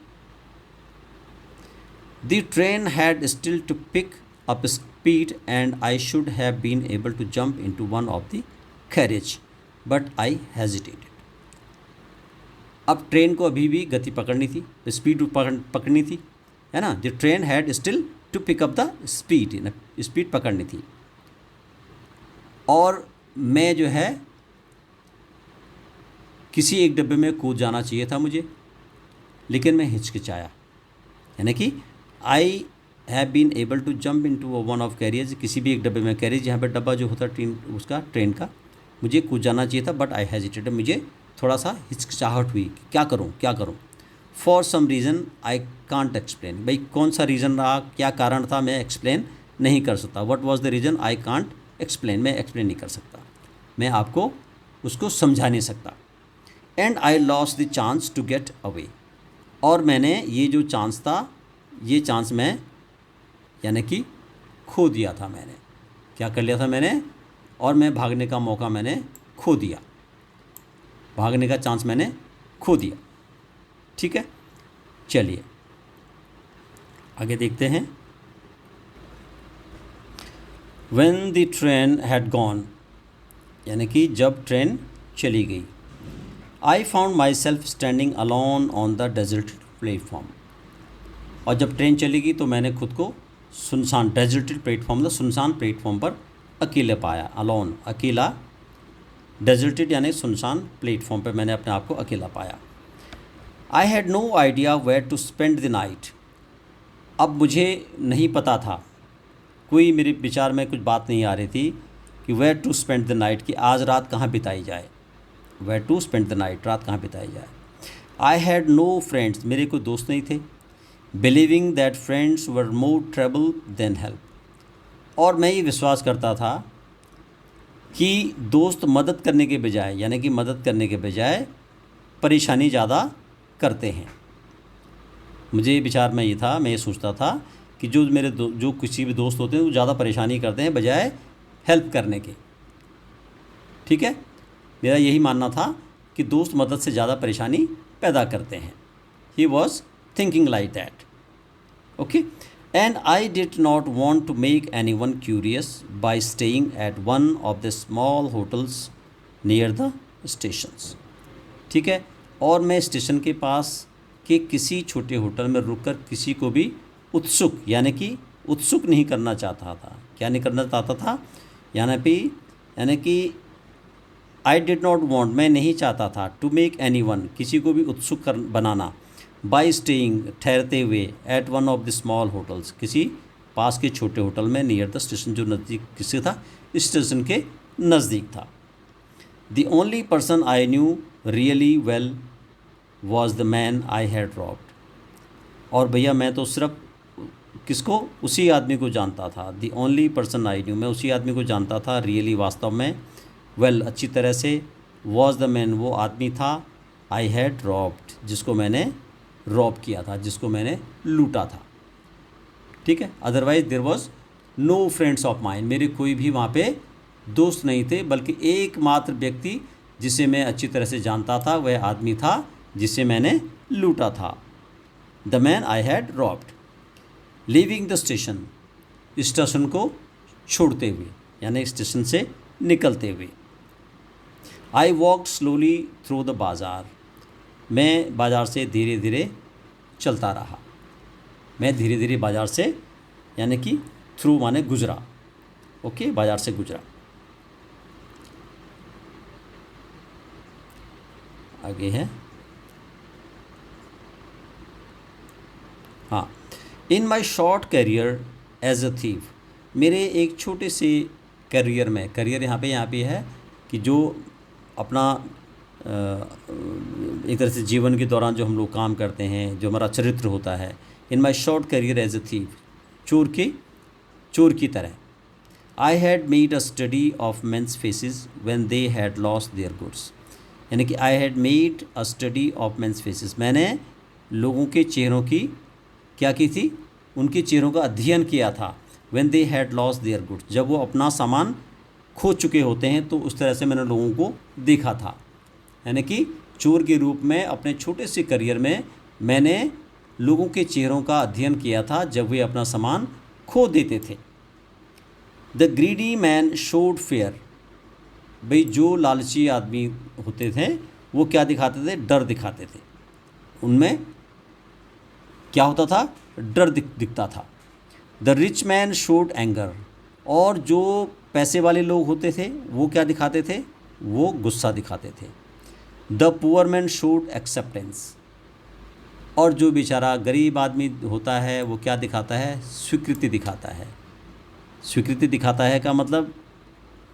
The train had still to pick up speed and I should have been able to jump into one of the carriage but I hesitated, अब ट्रेन को अभी भी गति पकड़नी थी, स्पीड पकड़नी थी, है ना। The train had still to pick up the speed, speed पकड़नी थी, और मैं जो है किसी एक डब्बे में कूद जाना चाहिए था मुझे, लेकिन मैं हिचकिचाया, यानी कि I have been able to jump into one of carriers, किसी भी एक डब्बे में, कैरियर्स यहाँ पे डब्बा जो होता है ट्रेन, उसका ट्रेन का, मुझे कूद जाना चाहिए था। बट आई हेजिटेटेड, मुझे थोड़ा सा हिचकिचाहट हुई कि क्या करूँ क्या करूँ। For some reason I can't explain, भाई कौन सा रीज़न रहा, क्या कारण था, मैं एक्सप्लेन नहीं कर सकता। What was the reason, I can't explain, मैं एक्सप्लेन नहीं कर सकता, मैं आपको उसको समझा नहीं सकता। And I lost the chance to get away, और मैंने ये जो चांस था, ये चांस मैं यानी कि खो दिया था, मैंने क्या कर लिया था मैंने, और मैं भागने का मौका मैंने खो दिया, भागने का चांस मैंने खो दिया, ठीक है। चलिए आगे देखते हैं। When the train had gone, यानी कि जब ट्रेन चली गई, आई found my self standing alone on the deserted platform, और जब ट्रेन चली गई तो मैंने खुद को सुनसान, डेजर्टेड प्लेटफॉर्म, सुनसान प्लेटफॉर्म पर अकेले पाया, अलोन अकेला, डेजर्टेड यानी सुनसान प्लेटफॉर्म पर मैंने अपने आप को अकेला पाया। I had no idea where to spend the night, अब मुझे नहीं पता था, कोई मेरे विचार में कुछ बात नहीं आ रही थी कि where to spend the night, कि आज रात कहाँ बिताई जाए, where to spend the night, रात कहाँ बिताई जाए। आई हैड नो फ्रेंड्स, मेरे कोई दोस्त नहीं थे। Believing that friends were more trouble than help, और मैं ये विश्वास करता था कि दोस्त मदद करने के बजाय, यानी कि मदद करने के बजाय परेशानी ज़्यादा करते हैं। मुझे विचार में ये था, मैं ये सोचता था कि जो मेरे जो किसी भी दोस्त होते हैं वो ज़्यादा परेशानी करते हैं बजाय हेल्प करने के, ठीक है। मेरा यही मानना था कि दोस्त मदद से ज़्यादा परेशानी पैदा करते हैं। He was thinking like that, okay. And I did not want to make any one curious by staying at one of the small hotels near the stations, ठीक है। और मैं स्टेशन के पास के किसी छोटे होटल में रुककर किसी को भी उत्सुक, यानी कि उत्सुक नहीं करना चाहता था। क्या नहीं करना चाहता था, यानी कि आई डिड नॉट वॉन्ट, मैं नहीं चाहता था, टू मेक एनी वन, किसी को भी उत्सुक बनाना, बाई स्टेइंग, ठहरते हुए, at one of the small hotels, किसी पास के छोटे होटल में, नियर द स्टेशन, जो नज़दीक किससे था, स्टेशन के नज़दीक था। The only person I knew really well was the man I had robbed, और भैया मैं तो सिर्फ किसको, उसी आदमी को जानता था। The only person I knew, मैं उसी आदमी को जानता था, रियली वास्तव में, वेल अच्छी तरह से, वॉज द मैन वो आदमी था, आई हैड रॉब्ड जिसको मैंने रॉब किया था, जिसको मैंने लूटा था, ठीक है। Otherwise there was no friends of mine, मेरे कोई भी वहाँ पे दोस्त नहीं थे, बल्कि एकमात्र व्यक्ति जिसे मैं अच्छी तरह से जानता था वह आदमी था जिसे मैंने लूटा था, the man I had robbed. Leaving the station, station को छोड़ते हुए, यानी स्टेशन से निकलते हुए। I walked slowly through the बाज़ार, मैं बाज़ार से धीरे धीरे चलता रहा, मैं धीरे धीरे बाज़ार से, यानी कि थ्रू माने गुजरा, ओके, बाज़ार से गुजरा। आगे है, हाँ। In my short career as a thief, मेरे एक छोटे से करियर में, करियर यहाँ पे है कि जो अपना एक तरह से जीवन के दौरान जो हम लोग काम करते हैं, जो हमारा चरित्र होता है, in my short career as a thief, चोर की तरह। I had made a study of men's faces when they had lost their goods, यानी कि I had made a study of men's faces, मैंने लोगों के चेहरों की क्या की थी, उनके चेहरों का अध्ययन किया था। When they had lost their goods, जब वो अपना सामान खो चुके होते हैं, तो उस तरह से मैंने लोगों को देखा था। यानी कि चोर के रूप में अपने छोटे से करियर में मैंने लोगों के चेहरों का अध्ययन किया था जब वे अपना सामान खो देते थे। The greedy man showed fair, भाई जो लालची आदमी होते थे वो क्या दिखाते थे, डर दिखाते थे, उनमें क्या होता था, डर दिखता था। The rich man showed anger, और जो पैसे वाले लोग होते थे वो क्या दिखाते थे, वो गुस्सा दिखाते थे। The poor man showed acceptance, और जो बेचारा गरीब आदमी होता है वो क्या दिखाता है, स्वीकृति दिखाता है। स्वीकृति दिखाता है का मतलब,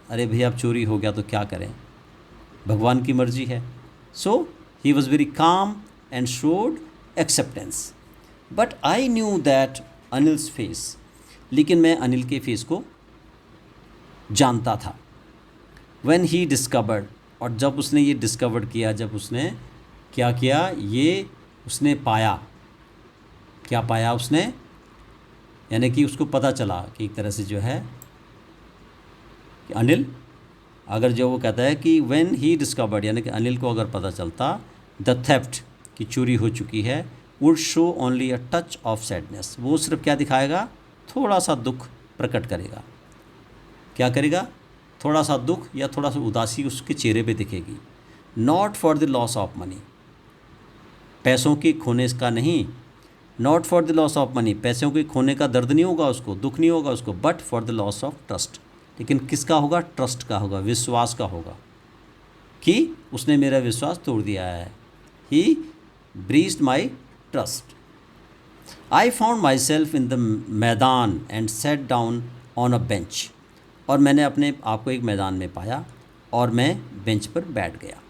अरे भैया अब चोरी हो गया तो क्या करें, भगवान की मर्जी है। So he was very calm and showed acceptance. But I knew that Anil's face, लेकिन मैं अनिल के फेस को जानता था। व्हेन ही डिस्कवर्ड, और जब उसने ये डिस्कवर किया, जब उसने क्या किया, ये उसने पाया, क्या पाया उसने, यानी कि उसको पता चला कि एक तरह से जो है कि अनिल, अगर जो वो कहता है कि व्हेन ही डिस्कवर्ड, यानी कि अनिल को अगर पता चलता द थेफ्ट, की चोरी हो चुकी है, would show only a touch of sadness, वो सिर्फ क्या दिखाएगा, थोड़ा सा दुख प्रकट करेगा। क्या करेगा, थोड़ा सा दुख या थोड़ा सा उदासी उसके चेहरे पे दिखेगी। Not for the loss of money, पैसों के खोने का नहीं, not for the loss of money, पैसों के खोने का दर्द नहीं होगा उसको, दुख नहीं होगा उसको, but for the loss of trust, लेकिन किसका होगा, ट्रस्ट का होगा, विश्वास का होगा, कि उसने मेरा विश्वास तोड़ दिया है। He breached my trust. I found myself in the maidan and sat down on a bench, और मैंने अपने आप को एक मैदान में पाया और मैं बेंच पर बैठ गया,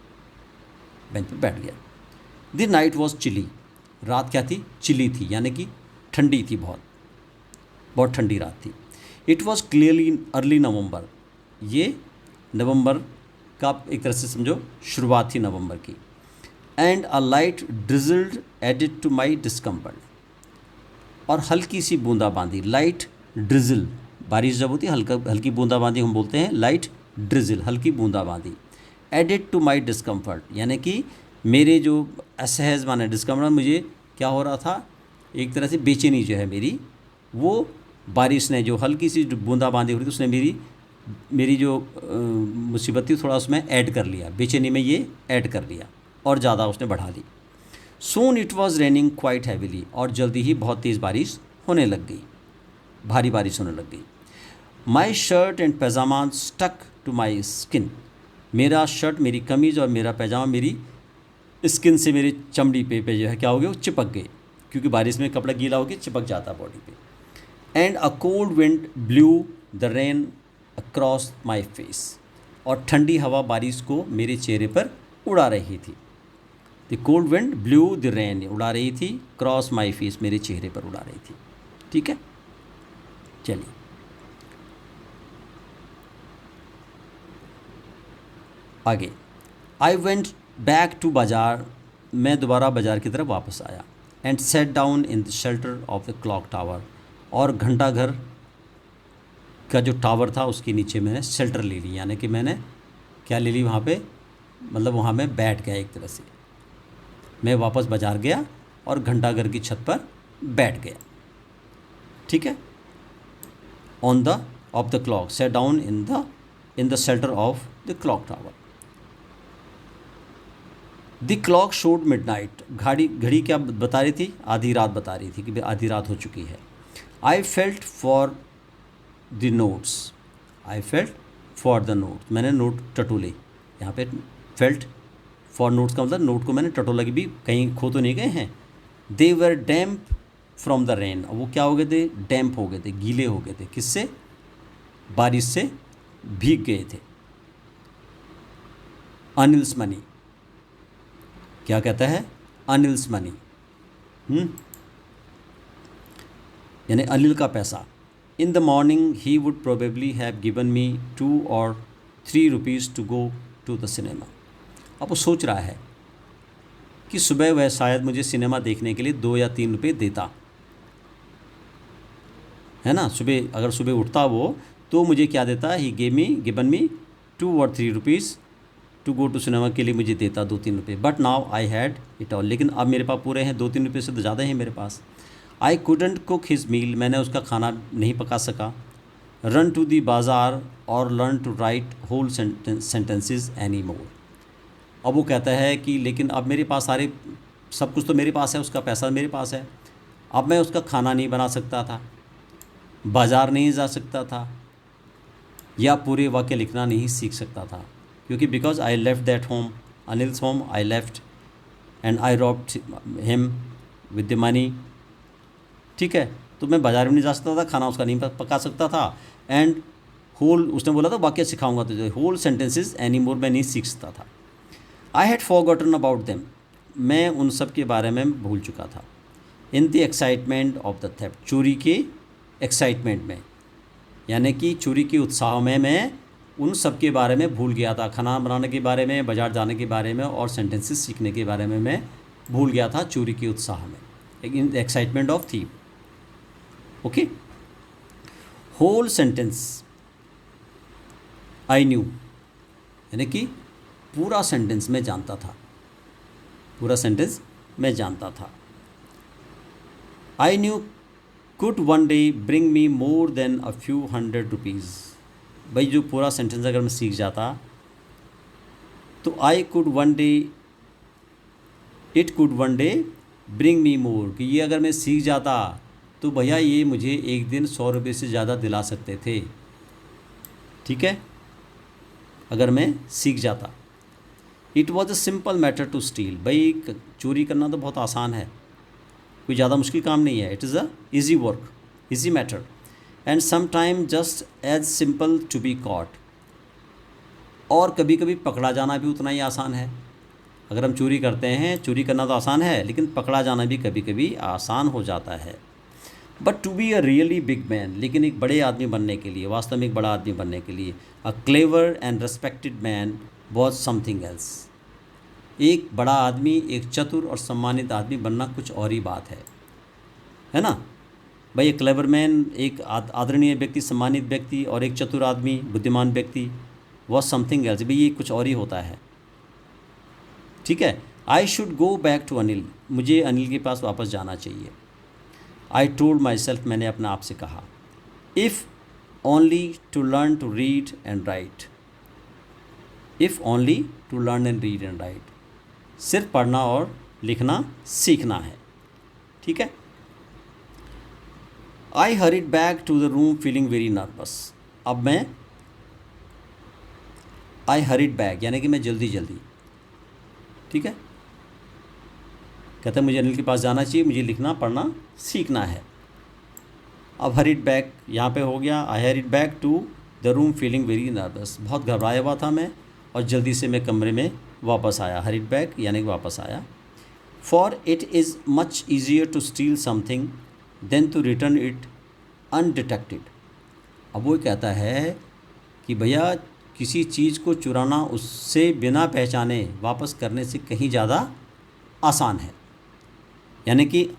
द नाइट वॉज चिली, रात क्या थी, चिली थी, यानी कि ठंडी थी, बहुत ठंडी रात थी। इट वॉज क्लियरली अर्ली नवंबर, ये नवंबर का एक तरह से समझो शुरुआत थी नवंबर की। And a light drizzled added to my discomfort, और हल्की सी बूंदाबांदी, लाइट ड्रिजल, बारिश जब होती है हल्की बूंदाबांदी हम बोलते हैं लाइट ड्रिजल, हल्की बूंदाबांदी। एडिड टू माई डिस्कम्फर्ट, यानी कि मेरे जो असहज माने डिस्कम्फर्ट, मुझे क्या हो रहा था, एक तरह से बेचैनी जो है मेरी, वो बारिश ने, जो हल्की सी बूंदाबांदी हो रही थी, उसने मेरी जो मुसीबत थी थोड़ा उसमें ऐड कर लिया, बेचैनी में ये ऐड कर लिया और ज़्यादा उसने बढ़ा दी। Soon it was raining quite heavily, और जल्दी ही बहुत तेज़ बारिश होने लग गई, भारी बारिश होने लग गई। My shirt and pyjama stuck to my skin, मेरा शर्ट, मेरी कमीज़ और मेरा पैजामा मेरी स्किन से, मेरी चमड़ी पे जो है क्या हो गया, वो चिपक गए, क्योंकि बारिश में कपड़ा गीला होकर चिपक जाता बॉडी पे। And a cold wind blue the rain across my face, और ठंडी हवा बारिश को मेरे चेहरे पर उड़ा रही थी। The cold wind blue the rain, उड़ा रही थी, क्रॉस माई फेस, मेरे चेहरे पर उड़ा रही थी। ठीक है, चलिए आगे। आई वेंट बैक टू बाज़ार, मैं दोबारा बाज़ार की तरफ वापस आया। And sat down in the shelter of the clock tower, और घंटा घर का जो टावर था उसके नीचे मैंने शेल्टर ले ली, यानी कि मैंने क्या ले ली वहाँ पे, मतलब वहाँ मैं बैठ गया, एक तरह से मैं वापस बाज़ार गया और घंटा घर की छत पर बैठ गया। ठीक है, on the of the clock, set down in the shelter of the clock tower. The clock showed midnight, घड़ी क्या बता रही थी, आधी रात बता रही थी कि आधी रात हो चुकी है। I felt for the notes, I felt for the note, मैंने नोट टटोले, यहाँ पे फेल्ट फॉर नोट्स का मतलब नोट को मैंने टटोला, की भी कहीं खो तो नहीं गए हैं। दे वर डैम्प फ्रॉम द रेन। वो क्या हो गए थे, डैम्प हो गए थे, गीले हो गए थे, किससे, बारिश से भीग गए थे। अनिल्स मनी, क्या कहता है, अनिल्स मनी, यानी अनिल का पैसा। In the morning he would probably have given me 2 or 3 rupees to go to the cinema. अब वो सोच रहा है कि सुबह वह शायद मुझे सिनेमा देखने के लिए 2 या 3 रुपये देता, है ना। अगर सुबह उठता वो तो मुझे क्या देता, he given me 2 or 3 rupees to go to cinema के लिए मुझे देता 2-3 रुपये। But now I had it all, लेकिन अब मेरे पास पूरे हैं, 2-3 रुपये से तो ज़्यादा हैं मेरे पास। I couldn't cook his meal, मैंने उसका खाना नहीं पका सका। रन टू दी बाज़ार और learn to write whole sentences any more. अब वो कहता है कि लेकिन अब मेरे पास सब कुछ तो मेरे पास है, उसका पैसा मेरे पास है, अब मैं उसका खाना नहीं बना सकता था, बाज़ार नहीं जा सकता था, या पूरे वाक्य लिखना नहीं सीख सकता था, क्योंकि because I left that home, Anil's home I left and I robbed him with the money. ठीक है, तो मैं बाज़ार में नहीं जा सकता था, खाना उसका नहीं पका सकता था, एंड उसने बोला था वाक्य सिखाऊंगा तुझे, होल सेंटेंसेस एनी मोर मैं नहीं सीख सकता था। I had forgotten about them, मैं उन सब के बारे में भूल चुका था। इन the excitement of the theft, चोरी के एक्साइटमेंट में, यानी कि चोरी के उत्साह में मैं उन सब के बारे में भूल गया था, खाना बनाने के बारे में, बाज़ार जाने के बारे में और सेंटेंसेस सीखने के बारे में मैं भूल गया था चोरी के उत्साह में, in the excitement of thief. Okay, whole sentence I knew, यानी कि पूरा सेंटेंस मैं जानता था, पूरा सेंटेंस मैं जानता था। I knew could one day bring me more than a few hundred rupees. भाई जो पूरा सेंटेंस अगर मैं सीख जाता तो I could one day, it could one day bring me more, कि ये अगर मैं सीख जाता तो भैया ये मुझे एक दिन 100 रुपये से ज़्यादा दिला सकते थे। ठीक है, अगर मैं सीख जाता। It was a simple matter to steal, भाई चोरी करना तो बहुत आसान है, कोई ज़्यादा मुश्किल काम नहीं है। It is a easy work, easy matter, and sometime just as simple to be caught, और कभी कभी पकड़ा जाना भी उतना ही आसान है। अगर हम चोरी करते हैं, चोरी करना तो आसान है, लेकिन पकड़ा जाना भी कभी कभी आसान हो जाता है। But to be a really big man, लेकिन एक बड़े आदमी बनने के लिए, वास्तव में एक बड़ा आदमी बनने के लिए, a clever and respected man was something else. एक बड़ा आदमी, एक चतुर और सम्मानित आदमी बनना कुछ और ही बात है ना भाई। एक क्लेवर मैन, एक आदरणीय व्यक्ति, सम्मानित व्यक्ति, और एक चतुर आदमी, बुद्धिमान व्यक्ति, वॉज समथिंग एल्स, भाई ये कुछ और ही होता है। ठीक है, I should go back to Anil, मुझे अनिल के पास वापस जाना चाहिए। आई टोल्ड माई सेल्फ, मैंने अपने आप से कहा, if only to learn to read and write, if only to learn and read and write, सिर्फ पढ़ना और लिखना सीखना है। ठीक है। I hurried back to the room feeling very nervous, अब मैं, आई हरीड बैक यानी कि मैं जल्दी जल्दी, ठीक है, कहते हैं मुझे अनिल के पास जाना चाहिए, मुझे लिखना पढ़ना सीखना है। अब हरीड बैक यहाँ पे हो गया, I hurried back to the room feeling very nervous, बहुत घबराया हुआ था मैं और जल्दी से मैं कमरे में वापस आया। हरीड बैक यानी कि वापस आया। For it is much easier to steal something than to return it undetected. अब वो कहता है कि भैया किसी चीज़ को चुराना उससे बिना पहचाने वापस करने से कहीं ज़्यादा आसान है, यानी कि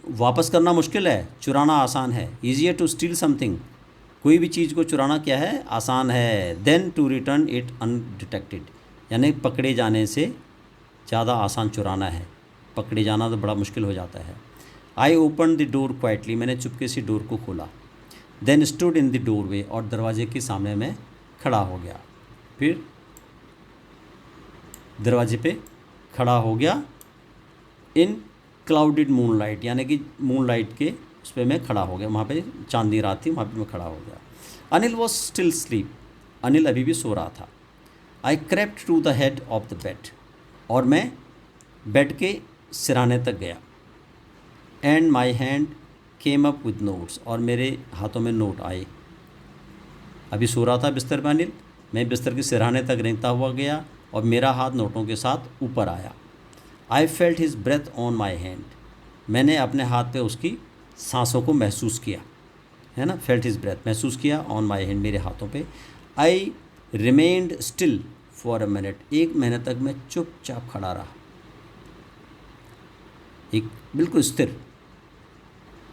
वापस करना मुश्किल है, चुराना आसान है। ईजियर टू स्टील समथिंग, कोई भी चीज़ को चुराना क्या है, आसान है। Than to return it undetected, यानी पकड़े जाने से ज़्यादा आसान चुराना है, पकड़े जाना तो बड़ा मुश्किल हो जाता है। I open the door quietly, मैंने चुपके से डोर को खोला। Then stood in the doorway, और दरवाजे के सामने मैं खड़ा हो गया। फिर दरवाजे पे खड़ा हो गया। इन क्लाउडेड मूनलाइट, यानी कि मूनलाइट के उस पर मैं खड़ा हो गया, वहाँ पे चांदनी रात थी, वहाँ पे मैं खड़ा हो गया। Anil was still sleep, Anil अभी भी सो रहा था। I crept to the head of the bed, और मैं बेड के सिराने तक गया। And my hand came up with notes, और मेरे हाथों में नोट आए। अभी सो रहा था बिस्तर पर अनिल, मैं बिस्तर के सिरहाने तक रेंगता हुआ गया और मेरा हाथ नोटों के साथ ऊपर आया। I felt his breath on my hand, मैंने अपने हाथ पे उसकी सांसों को महसूस किया, है ना, फेल्ट हिज ब्रेथ महसूस किया, ऑन माई हैंड मेरे हाथों पे। आई remained still for a minute, 1 minute तक मैं चुपचाप खड़ा रहा, एक बिल्कुल स्थिर,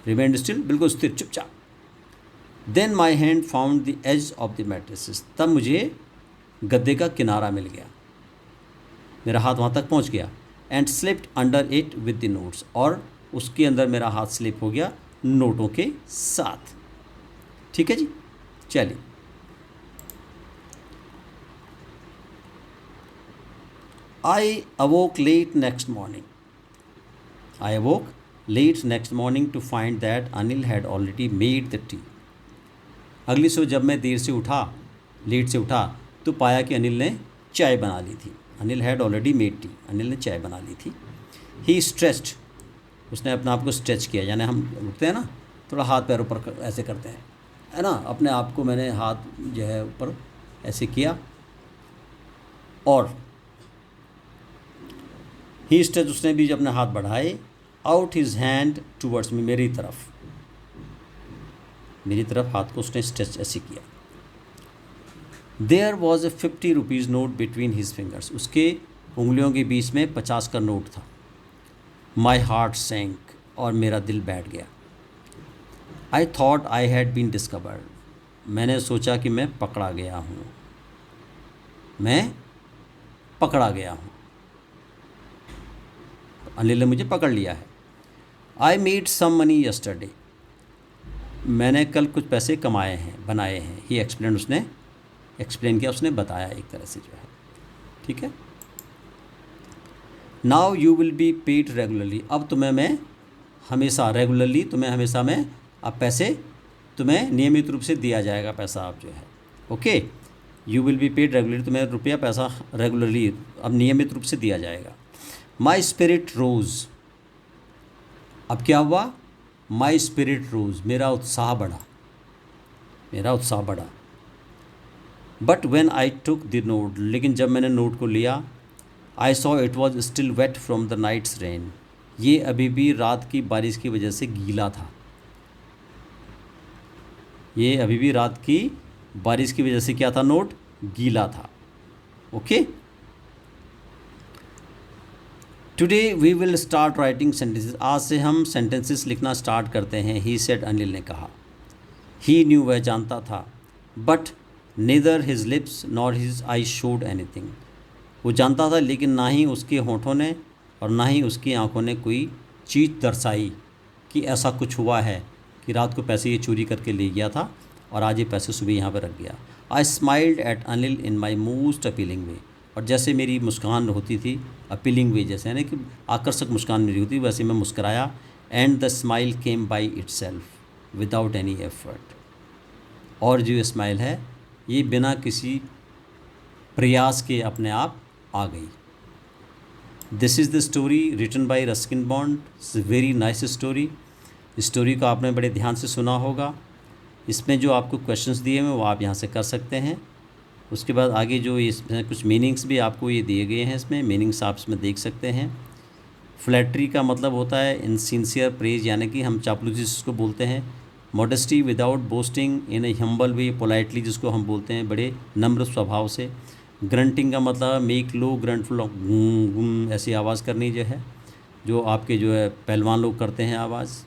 रिमेन्ड स्टिल बिल्कुल स्थिर चुपचाप। Then my hand found the edge of the mattresses, तब मुझे गद्दे का किनारा मिल गया, मेरा हाथ वहाँ तक पहुँच गया। And slipped under it with the notes, और उसके अंदर मेरा हाथ स्लिप हो गया नोटों के साथ। ठीक है जी, चलिए। I awoke late next morning, I awoke late next morning to find that Anil had already made the tea. अगली सुबह जब मैं देर से उठा, लेट से उठा, तो पाया कि अनिल ने चाय बना ली थी। Anil had already made tea, Anil ने चाय बना ली थी। ही स्ट्रेच्ड, उसने अपने आप को स्ट्रेच किया, यानी हम उठते हैं ना, थोड़ा हाथ पैर ऊपर ऐसे करते हैं, है ना, अपने आप को मैंने हाथ जो है ऊपर ऐसे किया, और ही स्ट्रेच, उसने भी अपने हाथ बढ़ाए। Out his hand towards me, मेरी तरफ हाथ को उसने स्ट्रेच ऐसे किया। There was a 50 rupees note between his fingers, उसके उंगलियों के बीच में 50 का नोट था। माई हार्ट सैंक, और मेरा दिल बैठ गया। I thought I had been discovered, मैंने सोचा कि मैं पकड़ा गया हूँ, अनिल ने मुझे पकड़ लिया है। I made some money yesterday, मैंने कल कुछ पैसे कमाए हैं, बनाए हैं। ही एक्सप्लेन, उसने एक्सप्लेन किया, उसने बताया एक तरह से जो है, ठीक है। Now you will be paid regularly, अब तुम्हें मैं हमेशा, रेगुलरली तुम्हें हमेशा मैं, अब पैसे तुम्हें नियमित रूप से दिया जाएगा, पैसा अब जो है, okay. You will be paid regularly, तुम्हें रुपया पैसा रेगुलरली अब नियमित रूप से दिया जाएगा। माई स्पिरिट रोज़, अब क्या हुआ, माई स्पिरिट रोज़, मेरा उत्साह बढ़ा। But when I took the note, लेकिन जब मैंने नोट को लिया, I saw it was still wet from the night's rain, ये अभी भी रात की बारिश की वजह से गीला था, ये अभी भी रात की बारिश की वजह से क्या था, नोट गीला था, okay. Today we will start writing sentences, आज से हम सेंटेंसेस लिखना स्टार्ट करते हैं। ही सेड, अनिल ने कहा। ही न्यू, वह जानता था। But neither his lips nor his eye showed anything, वो जानता था लेकिन ना ही उसके होठों ने और ना ही उसकी आंखों ने कोई चीज़ दर्शाई कि ऐसा कुछ हुआ है कि रात को पैसे ये चोरी करके ले गया था और आज ये पैसे सुबह यहाँ पर रख गया। I smiled at Anil in my most appealing way, और जैसे मेरी मुस्कान होती थी, अपीलिंग वे जैसे, यानी कि आकर्षक मुस्कान मेरी होती, वैसे मैं मुस्कराया। And the smile came by itself without any effort, और जो स्माइल है ये बिना किसी प्रयास के अपने आप आ गई। This is the story written by Ruskin Bond, it's a very nice story. Story को आपने बड़े ध्यान से सुना होगा। इसमें जो आपको क्वेश्चंस दिए हैं वो आप यहाँ से कर सकते हैं। उसके बाद आगे जो इसमें कुछ मीनिंग्स भी आपको ये दिए गए हैं, इसमें मीनिंग्स आप इसमें देख सकते हैं। फ्लैटरी का मतलब होता है इनसिंसियर प्रेज, यानी कि हम चापलूसी जिसको बोलते हैं। मॉडेस्टी विदाउट बोस्टिंग इन ए हम्बल वे, पोलाइटली जिसको हम बोलते हैं बड़े नम्र स्वभाव से। ग्रंटिंग का मतलब मेक लो ग्रंट फुल गुम ऐसी आवाज़ करनी जो है, जो आपके जो है पहलवान लोग करते हैं आवाज़।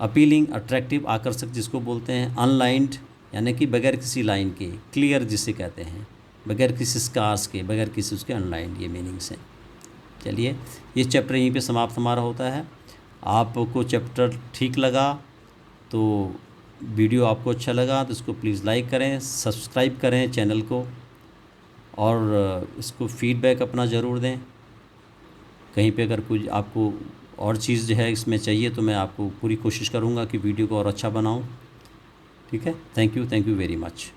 अपीलिंग अट्रैक्टिव आकर्षक जिसको बोलते हैं। अनलाइंड यानी कि बगैर किसी लाइन के। क्लियर जिसे कहते हैं बगैर किसी स्कार्स के, बगैर किसी उसके अनलाइंड, ये मीनिंग्स हैं। चलिए ये चैप्टर यहीं पे समाप्त हमारा होता है। आपको चैप्टर ठीक लगा तो वीडियो आपको अच्छा लगा तो इसको प्लीज़ लाइक करें, सब्सक्राइब करें चैनल को, और इसको फीडबैक अपना ज़रूर दें। कहीं पे अगर कुछ आपको और चीज़ जो है इसमें चाहिए तो मैं आपको पूरी कोशिश करूँगा कि वीडियो को और अच्छा बनाऊँ। ठीक है, थैंक यू वेरी मच।